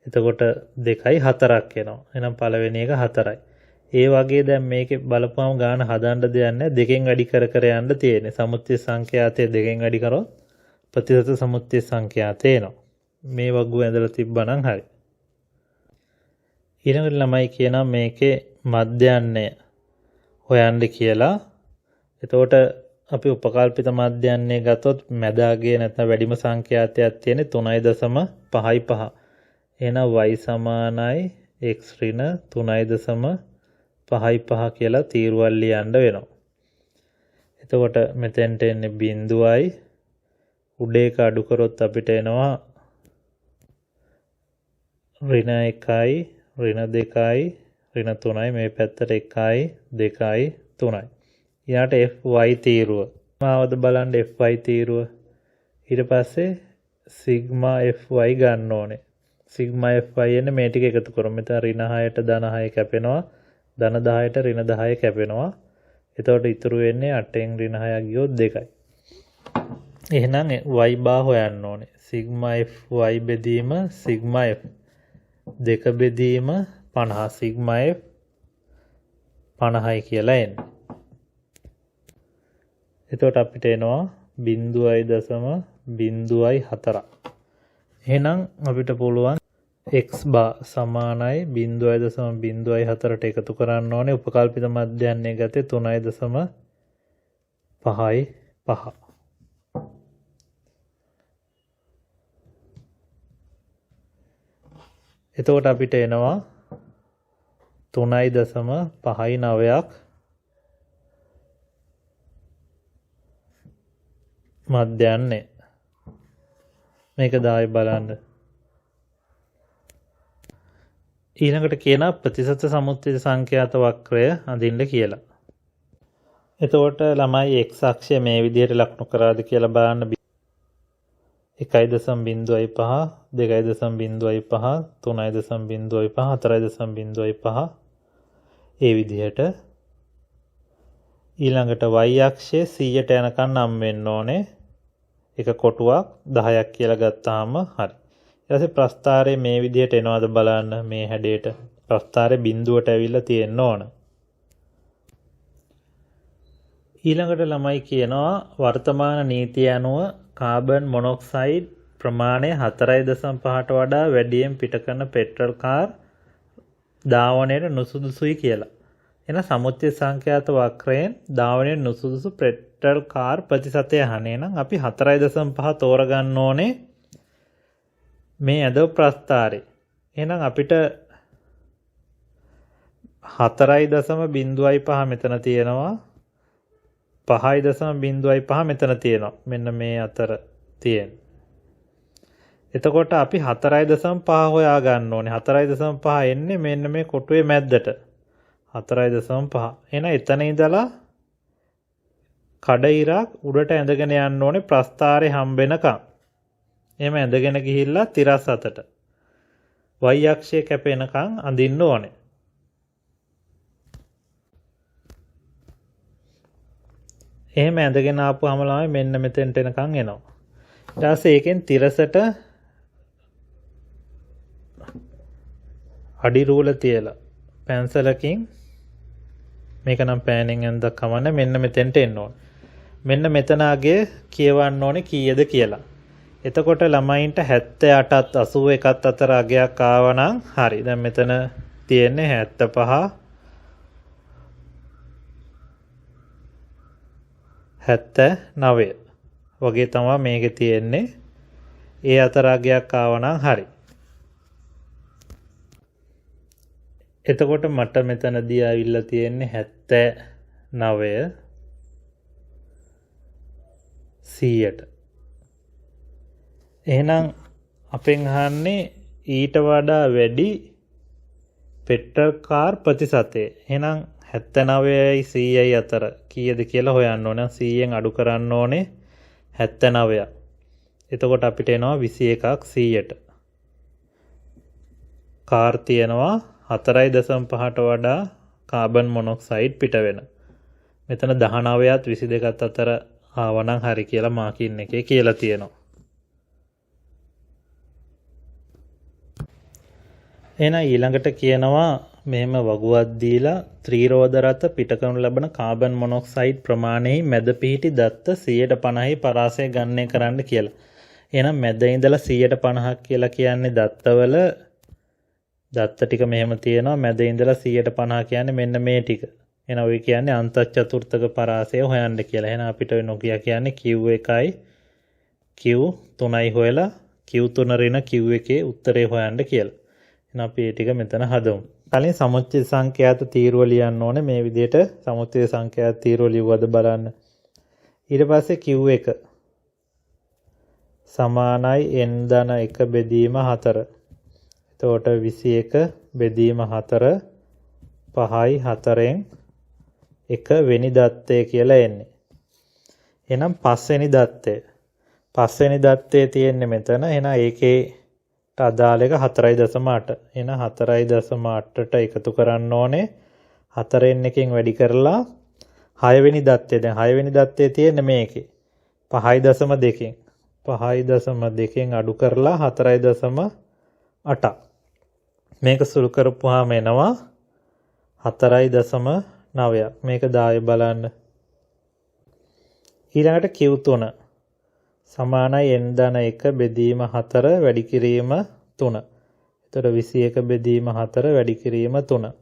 එතකොට 2යි 4ක් එනවා. එහෙනම් පළවෙනි එක 4යි. ඒ වගේ දැන් මේකේ බලපුවම ගාන හදන්න දෙයක් නැහැ. දෙකෙන් වැඩි කර කර යන්න තියෙන්නේ. සමුච්චිත සංඛ්‍යාතය දෙකෙන් වැඩි කරොත් ප්‍රතිශත සමුච්චිත සංඛ්‍යාතය එනවා. මේ වගුව ඇඳලා තිබ්බනම් හරි. ඊළඟට ළමයි කියනවා මේකේ මධ්‍යයන්ය හොයන්න කියලා. එතකොට අපි උපකල්පිත මධ්‍යයන්ය ගත්තොත් මැදාගේ නැත්නම් වැඩිම සංඛ්‍යාතයක් තියෙන්නේ 3.55. එහෙනම් y සමානයි x ඍණ 3.55 කියලා තීරුවල් ලියන්න වෙනවා. එතකොට මෙතෙන්ට එන්නේ බිඳුවයි උඩ එක අඩු කරොත් අපිට එනවා ඍණ 1යි ඍණ 2යි ඍණ 3යි මේ පැත්තට 1යි 2යි 3යි. ඊට fy තීරුව. මාවද බලන්න fy තීරුව. ඊට පස්සේ සිග්මා fy ගන්න ඕනේ. සිග්මා fy එන්නේ මේ ටික එකතු කරමු. මෙතන ඍණ 6ට ධන 6 කැපෙනවා. ධන 10ට ඍණ 10 කැපෙනවා. එතකොට ඉතුරු වෙන්නේ 8න් ඍණ 6 ගියොත් 2යි. එහෙනම් y බා හොයන්න ඕනේ. සිග්මා fy බෙදීම සිග්මා f 2 බෙදීම 50 සිග්මා f 50යි කියලා එන්නේ. එතකොට අපිට එනවා 0.04. එහෙනම් අපිට පුළුවන් x බා සමානයි 0.04ට එකතු කරන්න ඕනේ. උපකල්පිත මධ්‍යයන්ය ගත්තේ 3.55. එතකොට අපිට එනවා 3.59ක් මධ්‍යයන්ය. මේක දායි බලන්න. ඊළඟට කියන ප්‍රතිශත සමුච්චිත සංඛ්‍යාත වක්‍රය අඳින්න කියලා. එතකොට ළමයි x අක්ෂය මේ විදිහට ලක්ෂණ කරාද කියලා බලන්න. 1.05 2.05 3.05 4.05 ඒ විදිහට. ඊළඟට y අක්ෂයේ 100ට යනකම් නම් වෙන්න ඕනේ. එක කොටුවක් 10ක් කියලා ගත්තාම හරි. ඊට පස්සේ ප්‍රස්ථාරයේ මේ විදිහට එනවද බලන්න. මේ හැඩයට ප්‍රස්ථාරයේ බිඳුවට ඇවිල්ලා තියෙන්න ඕන. ඊළඟට ළමයි කියනවා වර්තමාන නීතිය අනුව කාබන් මොනොක්සයිඩ් ප්‍රමාණය 4.5ට වඩා වැඩියෙන් පිට කරන පෙට්‍රල් කාර් ධාවනයට නුසුදුසුයි කියලා. එන සමුච්චිත සංඛ්‍යාත වක්‍රයෙන් ධාවනයට නුසුදුසු පෙට්‍රල් කාර් ප්‍රතිශතය අහන්නේ නම් අපි 4.5 තෝරගන්න ඕනේ මේ ඇදව ප්‍රස්ථාරේ. එහෙනම් අපිට 4.05 මෙතන තියෙනවා. 5.05 මෙතන තියෙනවා. මෙන්න මේ අතර තියෙන. එතකොට අපි 4.5 හොයා ගන්න ඕනේ. 4.5 එන්නේ මෙන්න මේ කොටුවේ මැද්දට. 4.5. එහෙනම් එතන ඉඳලා කඩ ඉරක් උඩට ඇඳගෙන යන්න ඕනේ ප්‍රස්ථාරේ හම්බෙනකම්. එහෙම ඇඳගෙන ගිහිල්ලා තිරස් අතට y අක්ෂය කැපෙනකම් අඳින්න ඕනේ. එහෙම ඇඳගෙන ආපුවාම ළමයි මෙන්න මෙතෙන්ට එනකම් එනවා. ඊට පස්සේ ඒකෙන් තිරසට අඩි රූල තියලා පැන්සලකින් මේක නම් පෑනින් ඇඳ කවන්න මෙන්න මෙතෙන්ට එන්න ඕන. මෙන්න මෙතන අගේ කියවන්න ඕනේ කීයද කියලා. එතකොට ළමයින්ට 78ත් 81ත් අතර අගයක් ආවනම් හරි. දැන් මෙතන තියෙන්නේ 75 79 වගේ තමයි මේකේ තියෙන්නේ. ඒ අතර අගයක් ආවනම් හරි. එතකොට මට මෙතනදී ආවිල්ලා තියෙන්නේ 79 100ට. එහෙනම් අපෙන් අහන්නේ ඊට වඩා වැඩි පෙට්‍රල් කාර් ප්‍රතිශතය. එහෙනම් 79යි 100යි අතර කීයද කියලා හොයන්න ඕනේ. 100න් අඩු කරන්න ඕනේ 79ක්. එතකොට අපිට එනවා 21ක් 100ට. කාර් තියෙනවා 4.5ට වඩා කාබන් මොනොක්සයිඩ් පිට වෙන. මෙතන 19ත් 22ත් අතර ආවනම් හරි කියලා මාකින් එකේ කියලා තියෙනවා. එහෙනම් ඊළඟට කියනවා මෙහෙම වගුවක් දීලා ත්‍රිරෝද රත පිට කරනු ලබන කාබන් මොනොක්සයිඩ් ප්‍රමාණයෙහි මැද පිහිටි දත්ත 150යි පරාසය ගණනය කරන්න කියලා. එහෙනම් මැද ඉඳලා 150ක් කියලා කියන්නේ දත්තවල දත්ත ටික මෙහෙම තියෙනවා. මැද ඉඳලා 150 කියන්නේ මෙන්න මේ ටික. එහෙනම් ඔය කියන්නේ අන්තචතුර්ථක පරාසය හොයන්න කියලා. එහෙනම් අපිට නොකිය කියන්නේ Q1යි Q3යි හොයලා Q3 ඍණ Q1 උත්තරේ හොයන්න කියලා. එහෙනම් අපි මේ ටික මෙතන හදමු. කලින් සමුච්චිත සංඛ්‍යාත තීරුව ලියන්න ඕනේ. මේ විදිහට සමුච්චිත සංඛ්‍යාත තීරුව ලිව්වද බලන්න. ඊට පස්සේ Q1 සමානයි n ධන 1 බෙදීම 4. එතකොට 21 බෙදීම 4 5යි 4න් 1 වෙනි දත්තය කියලා එන්නේ. එහෙනම් 5 වෙනි දත්තය. 5 වෙනි දත්තේ තියෙන්නේ මෙතන. එහෙනම් ඒකේ අදාළ එක 4.8. එහෙනම් 4.8ට එකතු කරන්න ඕනේ. 4න් එකෙන් වැඩි කරලා 6 වෙනි දත්තේ. දැන් 6 වෙනි දත්තේ තියෙන්නේ මේකේ. 5.2කින් 5.2කින් අඩු කරලා 4.8. මේක සුළු කරපුවාම එනවා 4.9. මේක දාය බලන්න. ඊළඟට Q3 සමානයි n ධන 1 බෙදීම 4 වැඩි කිරීම 3. එතකොට 21 බෙදීම 4 වැඩි කිරීම 3.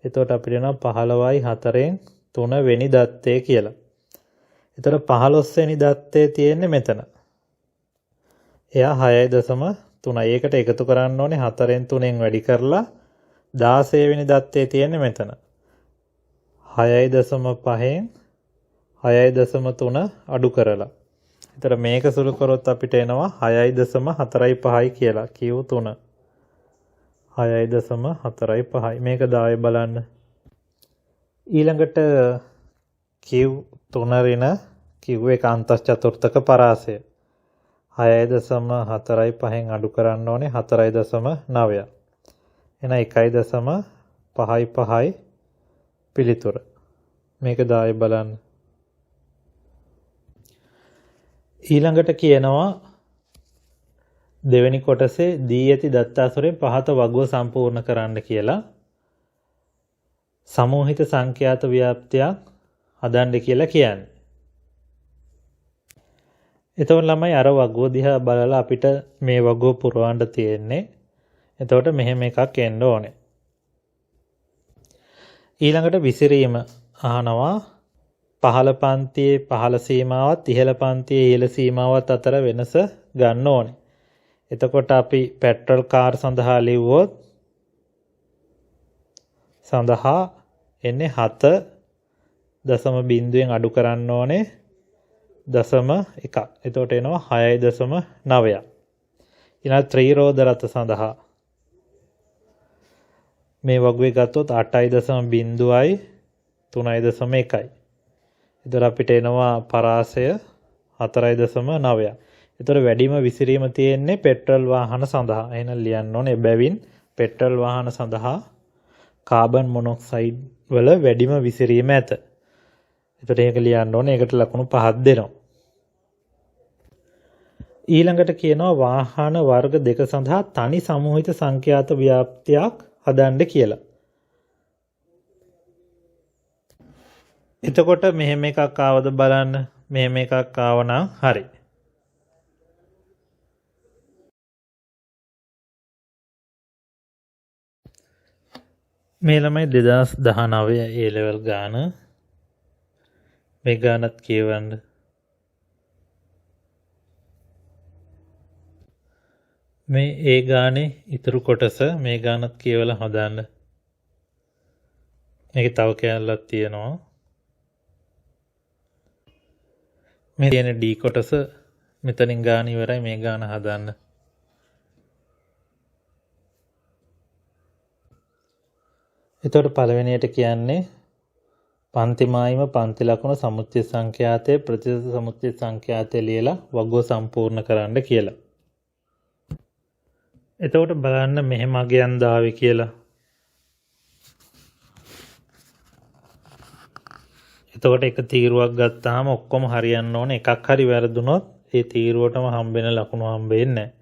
එතකොට අපිට එනවා 15යි 4න් 3 වෙනි දත්තේ කියලා. එතකොට 15 වෙනි දත්තේ තියෙන්නේ මෙතන. එයා 6.3. ඒකට එකතු කරන්න ඕනේ 4න් 3න් වැඩි කරලා 16 වෙනි දත්තේ තියෙන්නේ මෙතන. 6.5න් 6.3 අඩු කරලා. එතන මේක සුළු කරොත් අපිට එනවා 6.45යි කියලා. Q3 6.45. මේක දාවේ බලන්න. ඊළඟට Q3 ඍණ Q1 අන්තචතුර්ථක පරාසය 6.45න් අඩු කරන්න ඕනේ 4.9. එහෙනම් 1.55යි පිළිතුර. මේක දාවේ බලන්න. ඊළඟට කියනවා දෙවෙනි කොටසේ දී ඇති දත්ත අසුරෙන් පහත වගුව සම්පූර්ණ කරන්න කියලා. සමූහිත සංඛ්‍යාත ව්‍යාප්තියක් හදන්න කියලා කියන්නේ. එතකොට ළමයි අර වගුව දිහා බලලා අපිට මේ වගුව පුරවන්න තියෙන්නේ. එතකොට මෙහෙම එකක් එන්න ඕනේ. ඊළඟට විසිරීම අහනවා. පහළ පන්තියේ පහළ සීමාවත් ඉහළ පන්තියේ ඉහළ සීමාවත් අතර වෙනස ගන්න ඕනේ. එතකොට අපි පෙට්‍රල් කාර් සඳහා ලිව්වොත් සඳහා එන්නේ 7.0න් අඩු කරන්න ඕනේ 0.1. එතකොට එනවා 6.9. ඊළඟ ත්‍රිරෝද රත සඳහා මේ වගුවේ ගත්තොත් 8.0යි 3.1යි. එතකොට අපිට එනවා පරාසය 4.9. එතකොට වැඩිම විසිරීම තියෙන්නේ පෙට්‍රල් වාහන සඳහා. එහෙනම් ලියන්න ඕනේ බැවින් පෙට්‍රල් වාහන සඳහා කාබන් මොනොක්සයිඩ් වල වැඩිම විසිරීම ඇත. එතකොට ඒක ලියන්න ඕනේ. ඒකට ලකුණු 5ක් දෙනවා. ඊළඟට කියනවා වාහන වර්ග දෙක සඳහා තනි සමූහිත සංඛ්‍යාත ව්‍යාප්තියක් හදන්න කියලා. එතකොට මෙහෙම එකක් ආවද බලන්න. මෙහෙම එකක් ආවනම් හරි. මේ ළමයි 2019 A level ගාන මේ ගානත් කියවන්න. මේ ඒ ගානේ ඉතුරු කොටස මේ ගානත් කියවලා හදන්න. මේකේ තව කැලලක් තියෙනවා. මේ තියෙන D කොටස මෙතනින් ගාන ඉවරයි. මේ ගාන හදන්න. එතකොට පළවෙනියට කියන්නේ පන්ති මායිම පන්ති ලකුණු සමුච්චය සංඛ්‍යාතයේ ප්‍රතිශත සමුච්චය සංඛ්‍යාතය ලියලා වගුව සම්පූර්ණ කරන්න කියලා. එතකොට බලන්න මෙහෙම අගයන් දාවි කියලා. එතකොට එක තීරුවක් ගත්තාම ඔක්කොම හරියන්න ඕනේ. එකක් හරි වැරදුනොත් ඒ තීරුවටම හම්බෙන ලකුණු හම්බෙන්නේ නැහැ.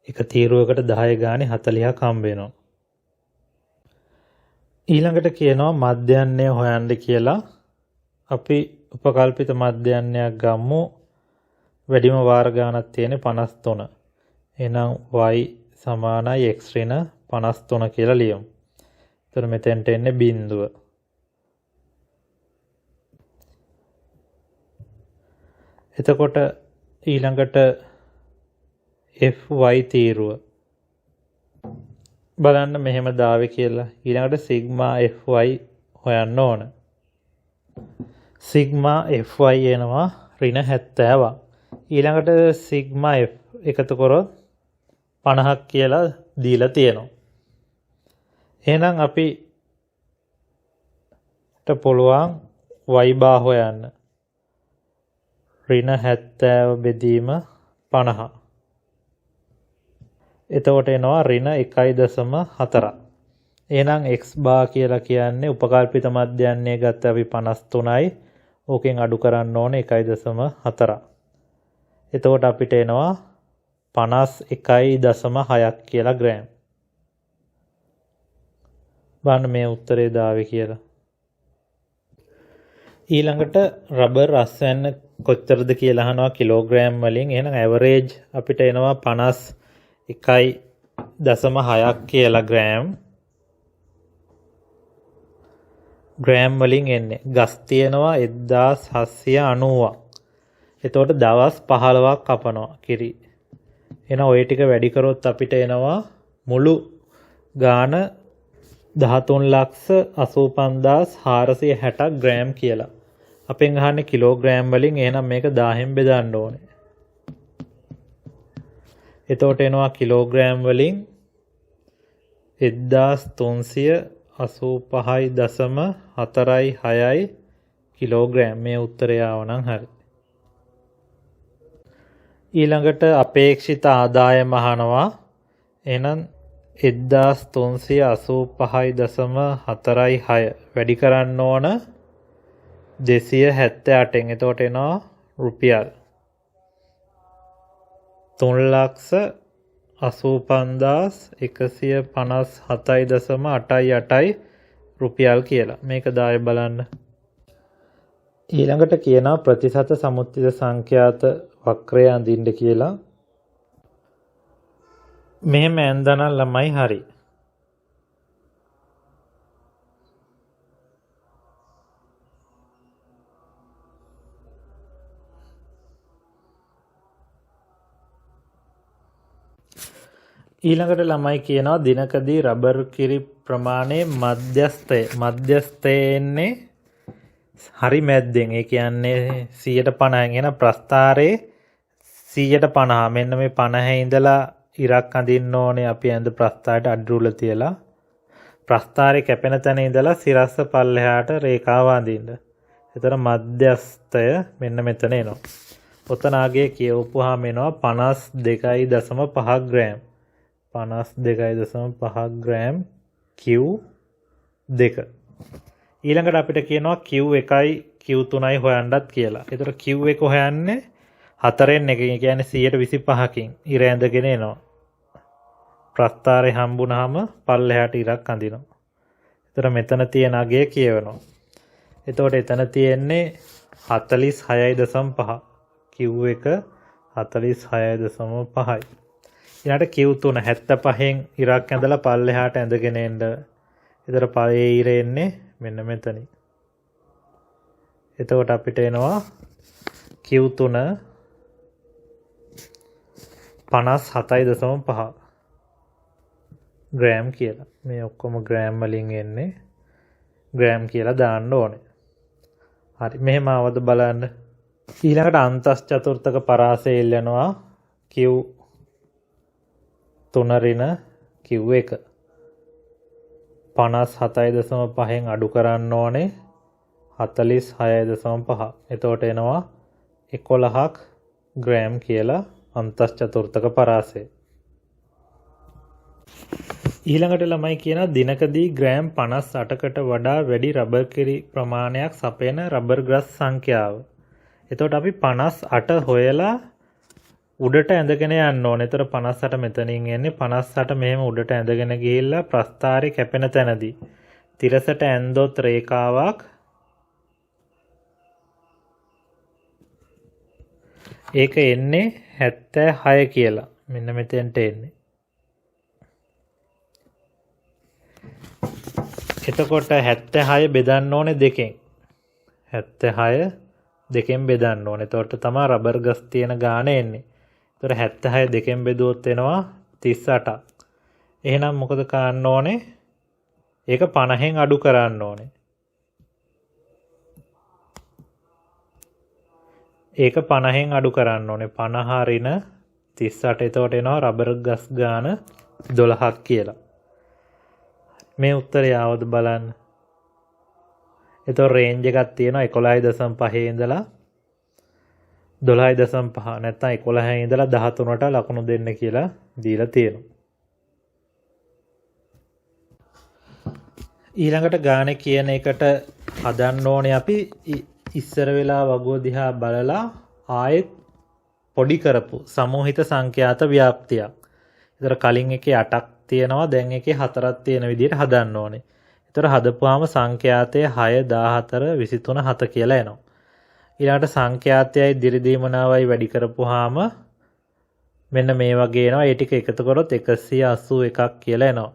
එක තීරුවකට 10 ගානේ 40ක් හම්බ වෙනවා. ඊළඟට කියනවා මධ්‍යයන්ය හොයන්න කියලා. අපි උපකල්පිත මධ්‍යයන්යක් ගමු. වැඩිම වාර ගානක් තියෙන 53. එහෙනම් y සමානයි x ඍණ 53 කියලා ලියමු. එතකොට මෙතෙන්ට එන්නේ බිඳුව. එතකොට ඊළඟට fy තීරුව බලන්න මෙහෙම දාවේ කියලා. ඊළඟට සිග්මා fy හොයන්න ඕන. සිග්මා fy එනවා ඍණ 70ක්. ඊළඟට සිග්මා f එකතු කරොත් 50ක් කියලා දීලා තියෙනවා. එහෙනම් අපිට පුළුවන් y බා හොයන්න. ඍණ 70 බෙදීම 50. එතකොට එනවා ඍණ 1.4. එහෙනම් x බා කියලා කියන්නේ උපකල්පිත මධ්‍යයන්ය ගත්ත අපි 53යි. ඕකෙන් අඩු කරන්න ඕනේ 1.4. එතකොට අපිට එනවා 51.6ක් කියලා ග්‍රෑම්. බලන්න මේ උත්තරේ දාවේ කියලා. ඊළඟට රබර් රසයන් කොච්චරද කියලා අහනවා කිලෝග්‍රෑම් වලින්. එහෙනම් ඇවරේජ් අපිට එනවා 51.6ක් කියලා ග්‍රෑම්. ග්‍රෑම් වලින් එන්නේ. ගස් තියෙනවා 1790ක්. එතකොට දවස් 15ක් කපනවා කිරි. එහෙනම් ওই ටික වැඩි කරොත් අපිට එනවා මුළු ගාන 13,85,460 ග්‍රෑම් කියලා. අපෙන් අහන්නේ කිලෝග්‍රෑම් වලින්. එහෙනම් මේක 1000න් බෙදන්න ඕනේ. එතකොට එනවා කිලෝග්‍රෑම් වලින් 1385.46 කිලෝග්‍රෑම්. මේ උත්තරය ආවනම් හරි. ඊළඟට අපේක්ෂිත ආදායම අහනවා. එහෙනම් 1385.46 වැඩි කරන්න ඕන 278න්. එතකොට එනවා රුපියල් 3,85,157.88 රුපියල් කියලා. මේක දාය බලන්න. ඊළඟට කියනවා ප්‍රතිශත සමුච්චිත සංඛ්‍යාත වක්‍රය අඳින්න කියලා. මෙහෙම ඇඳනනම් ළමයි හරි. ඊළඟට ළමයි කියනවා දිනකදී රබර් කිරි ප්‍රමාණය මධ්‍යස්ථයේන්නේ හරි මැද්දෙන්. ඒ කියන්නේ 50%. එන ප්‍රස්ථාරයේ 50%. මෙන්න මේ 50 ඉඳලා ඉරක් අඳින්න ඕනේ. අපි ඇඳ ප්‍රස්ථාරයට අඩුල තියලා ප්‍රස්ථාරයේ කැපෙන තැන ඉඳලා සිරස්ස පල්ලෙහාට රේඛාව අඳින්න. ඒතර මධ්‍යස්ථය මෙන්න මෙතන එනවා. ඔතන ආගේ කියවපුවාම එනවා 52.5 ග්‍රෑම්. 52.5 gram Q2. ඊළඟට අපිට කියනවා Q1යි Q3යි හොයන්නත් කියලා. ඒතර Q1 හොයන්නේ 4න් එක. කියන්නේ 125කින් ඉර ඇඳගෙන එනවා. ප්‍රස්ථාරේ හම්බුනහම පල්ලෙහාට ඉරක් අඳිනවා. ඒතර මෙතන තියෙන අගය කියවනවා. එතකොට එතන තියෙන්නේ 46.5. Q1 46.5යි. ඊළඟට Q3 75න් ඉරක් ඇඳලා පල්ලෙහාට ඇඳගෙන එන්න. ඒතර පළේ ඉර එන්නේ මෙන්න මෙතනින්. එතකොට අපිට එනවා Q3 57.5 ග්‍රෑම් කියලා. මේ ඔක්කොම ග්‍රෑම් වලින් එන්නේ. ග්‍රෑම් කියලා දාන්න ඕනේ. හරි මෙහෙම ආවද බලන්න. ඊළඟට අන්තස් චතුර්ථක පරාසය ඉල්ලනවා Q3 ඍණ Q1 57.5න් අඩු කරන්න ඕනේ 46.5. එතකොට එනවා 11ක් ග්‍රෑම් කියලා අන්තස් චතුර්ථක පරාසය. ඊළඟට ළමයි කියන දිනකදී ග්‍රෑම් 58කට වඩා වැඩි රබර් කිරි ප්‍රමාණයක් සපයන රබර් ග්‍රස් සංඛ්‍යාව. එතකොට අපි 58 හොයලා උඩට ඇඳගෙන යන්න ඕනේ. ඒතර 58 මෙතනින් එන්නේ 58 මෙහෙම උඩට ඇඳගෙන ගිහිල්ලා ප්‍රස්ථාරේ කැපෙන තැනදී තිරසට ඇන්දොත් රේඛාවක් ඒක එන්නේ 76 කියලා. මෙන්න මෙතෙන්ට එන්නේ. එතකොට 76 බෙදන්න ඕනේ දෙකෙන්. 76 දෙකෙන් බෙදන්න ඕනේ. එතකොට තමයි රබර් ගස් තියෙන ගාණ එන්නේ. ඒතර 76 දෙකෙන් බෙදුවොත් එනවා 38ක්. එහෙනම් මොකද කරන්න ඕනේ? ඒක 50න් අඩු කරන්න ඕනේ. ඒක 50න් අඩු කරන්න ඕනේ. 50 ඍණ 38. එතකොට එනවා රබර් ගස් ගාණ 12ක් කියලා. මේ උත්තරය ආවද බලන්න. එතකොට රේන්ජ් එකක් තියෙනවා 11.5 ඉඳලා 12.5 නැත්නම් 11 ඉඳලා 13ට ලකුණු දෙන්න කියලා දීලා තියෙනවා. ඊළඟට ගානේ කියන එකට හදන්න ඕනේ අපි ඉස්සර වෙලා වගුව දිහා බලලා ආයෙත් පොඩි කරපු සමූහිත සංඛ්‍යාත ව්‍යාප්තියක්. ඒතර කලින් එකේ 8ක් තියෙනවා දැන් එකේ 4ක් තියෙන විදිහට හදන්න ඕනේ. ඒතර හදපුවාම සංඛ්‍යාතය 6 14 23 7 කියලා එනවා. ඊළඟට සංඛ්‍යාතයයි දිරිදීමනාවයි වැඩි කරපුවාම මෙන්න මේ වගේ එනවා. ඒ ටික එකතු කරොත් 181ක් කියලා එනවා.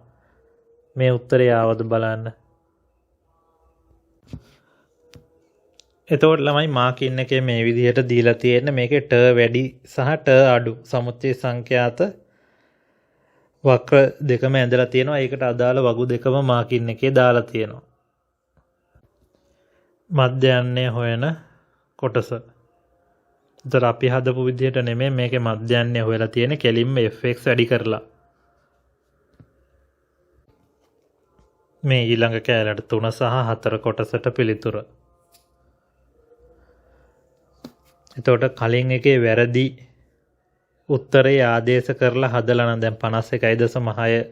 මේ උත්තරය ආවද බලන්න. එතකොට ළමයි මාකින් එකේ මේ විදිහට දීලා තියෙන්නේ මේකේ ට වැඩි සහ ට අඩු සමුච්චය සංඛ්‍යාත වක්‍ර දෙකම ඇඳලා තියෙනවා. ඒකට අදාළ වගු දෙකම මාකින් එකේ දාලා තියෙනවා. මධ්‍යයන්‍ය හොයන කොටස. ඒතර අපි හදපු විදිහට නෙමෙයි මේකේ මධ්‍යයන්‍ය හොයලා තියෙන්නේ කෙලින්ම fx වැඩි කරලා. මේ ඊළඟ කෑල්ලට 3 සහ 4 කොටසට පිළිතුර. එතකොට කලින් එකේ වැරදි උත්තරේ ආදේශ කරලා හදලා නම් දැන් 51.6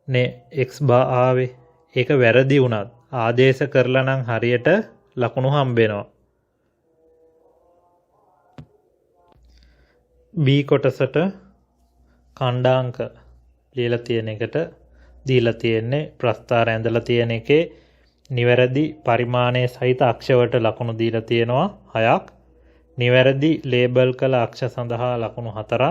නේ x බා ආවේ. ඒක වැරදි වුණත් ආදේශ කරලා නම් හරියට ලකුණු හම්බ වෙනවා. B කොටසට ඛණ්ඩාංක ලියලා තියෙන එකට දීලා තියෙන්නේ ප්‍රස්ථාර ඇඳලා තියෙන එකේ නිවැරදි පරිමාණයේ සහිත අක්ෂවලට ලකුණු දීලා තියෙනවා 6ක්. නිවැරදි ලේබල් කළ අක්ෂ සඳහා ලකුණු 4ක්.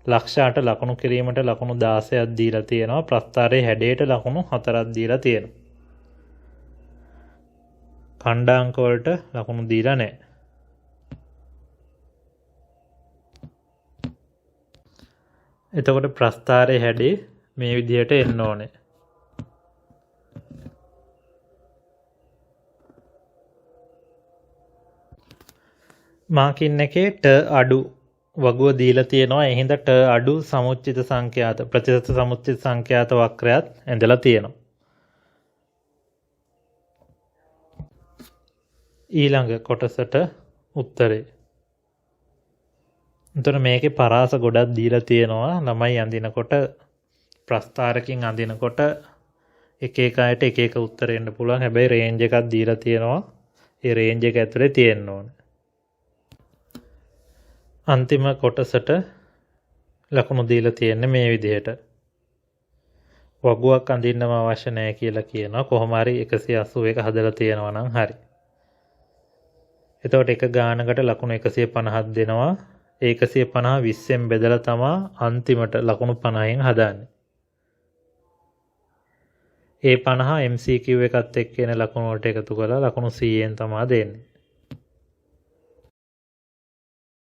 ලක්ෂ 8 ලකුණු කිරීමට ලකුණු 16ක් දීලා තියෙනවා. ප්‍රස්ථාරයේ හැඩයට ලකුණු 4ක් දීලා තියෙනවා. ඛණ්ඩාංක වලට ලකුණු දීලා නැහැ. එතකොට ප්‍රස්ථාරයේ හැඩේ මේ විදිහට එන්න ඕනේ. මාකින් එකේ ට අඩු වගුව දීලා තියෙනවා. ඒ හින්දා ට අඩු සමුච්චිත සංඛ්‍යාත ප්‍රතිශත සමුච්චිත සංඛ්‍යාත වක්‍රයත් ඇඳලා තියෙනවා. ඊළඟ කොටසට උත්තරේ. එතකොට මේකේ පරාස ගොඩක් දීලා තියෙනවා. ළමයි අඳිනකොට ප්‍රස්ථාරකින් අඳිනකොට එක එක අයට එක එක උත්තර එන්න පුළුවන්. හැබැයි රේන්ජ් එකක් දීලා තියෙනවා. ඒ රේන්ජ් එක ඇතුලේ තියෙන්න ඕනේ. අන්තිම කොටසට ලකුණු දීලා තියෙන්නේ මේ විදිහට. වගුවක් අඳින්නම අවශ්‍ය නැහැ කියලා කියනවා. කොහොම හරි 181 හදලා තියෙනවා නම් හරි. එතකොට එක ගානකට ලකුණු 150ක් දෙනවා. ඒ 150 20න් බෙදලා තමයි අන්තිමට ලකුණු 50න් හදාන්නේ. ඒ 50 MCQ එකත් එක්ක එන ලකුණු වලට එකතු කරලා ලකුණු 100න් තමයි දෙන්නේ.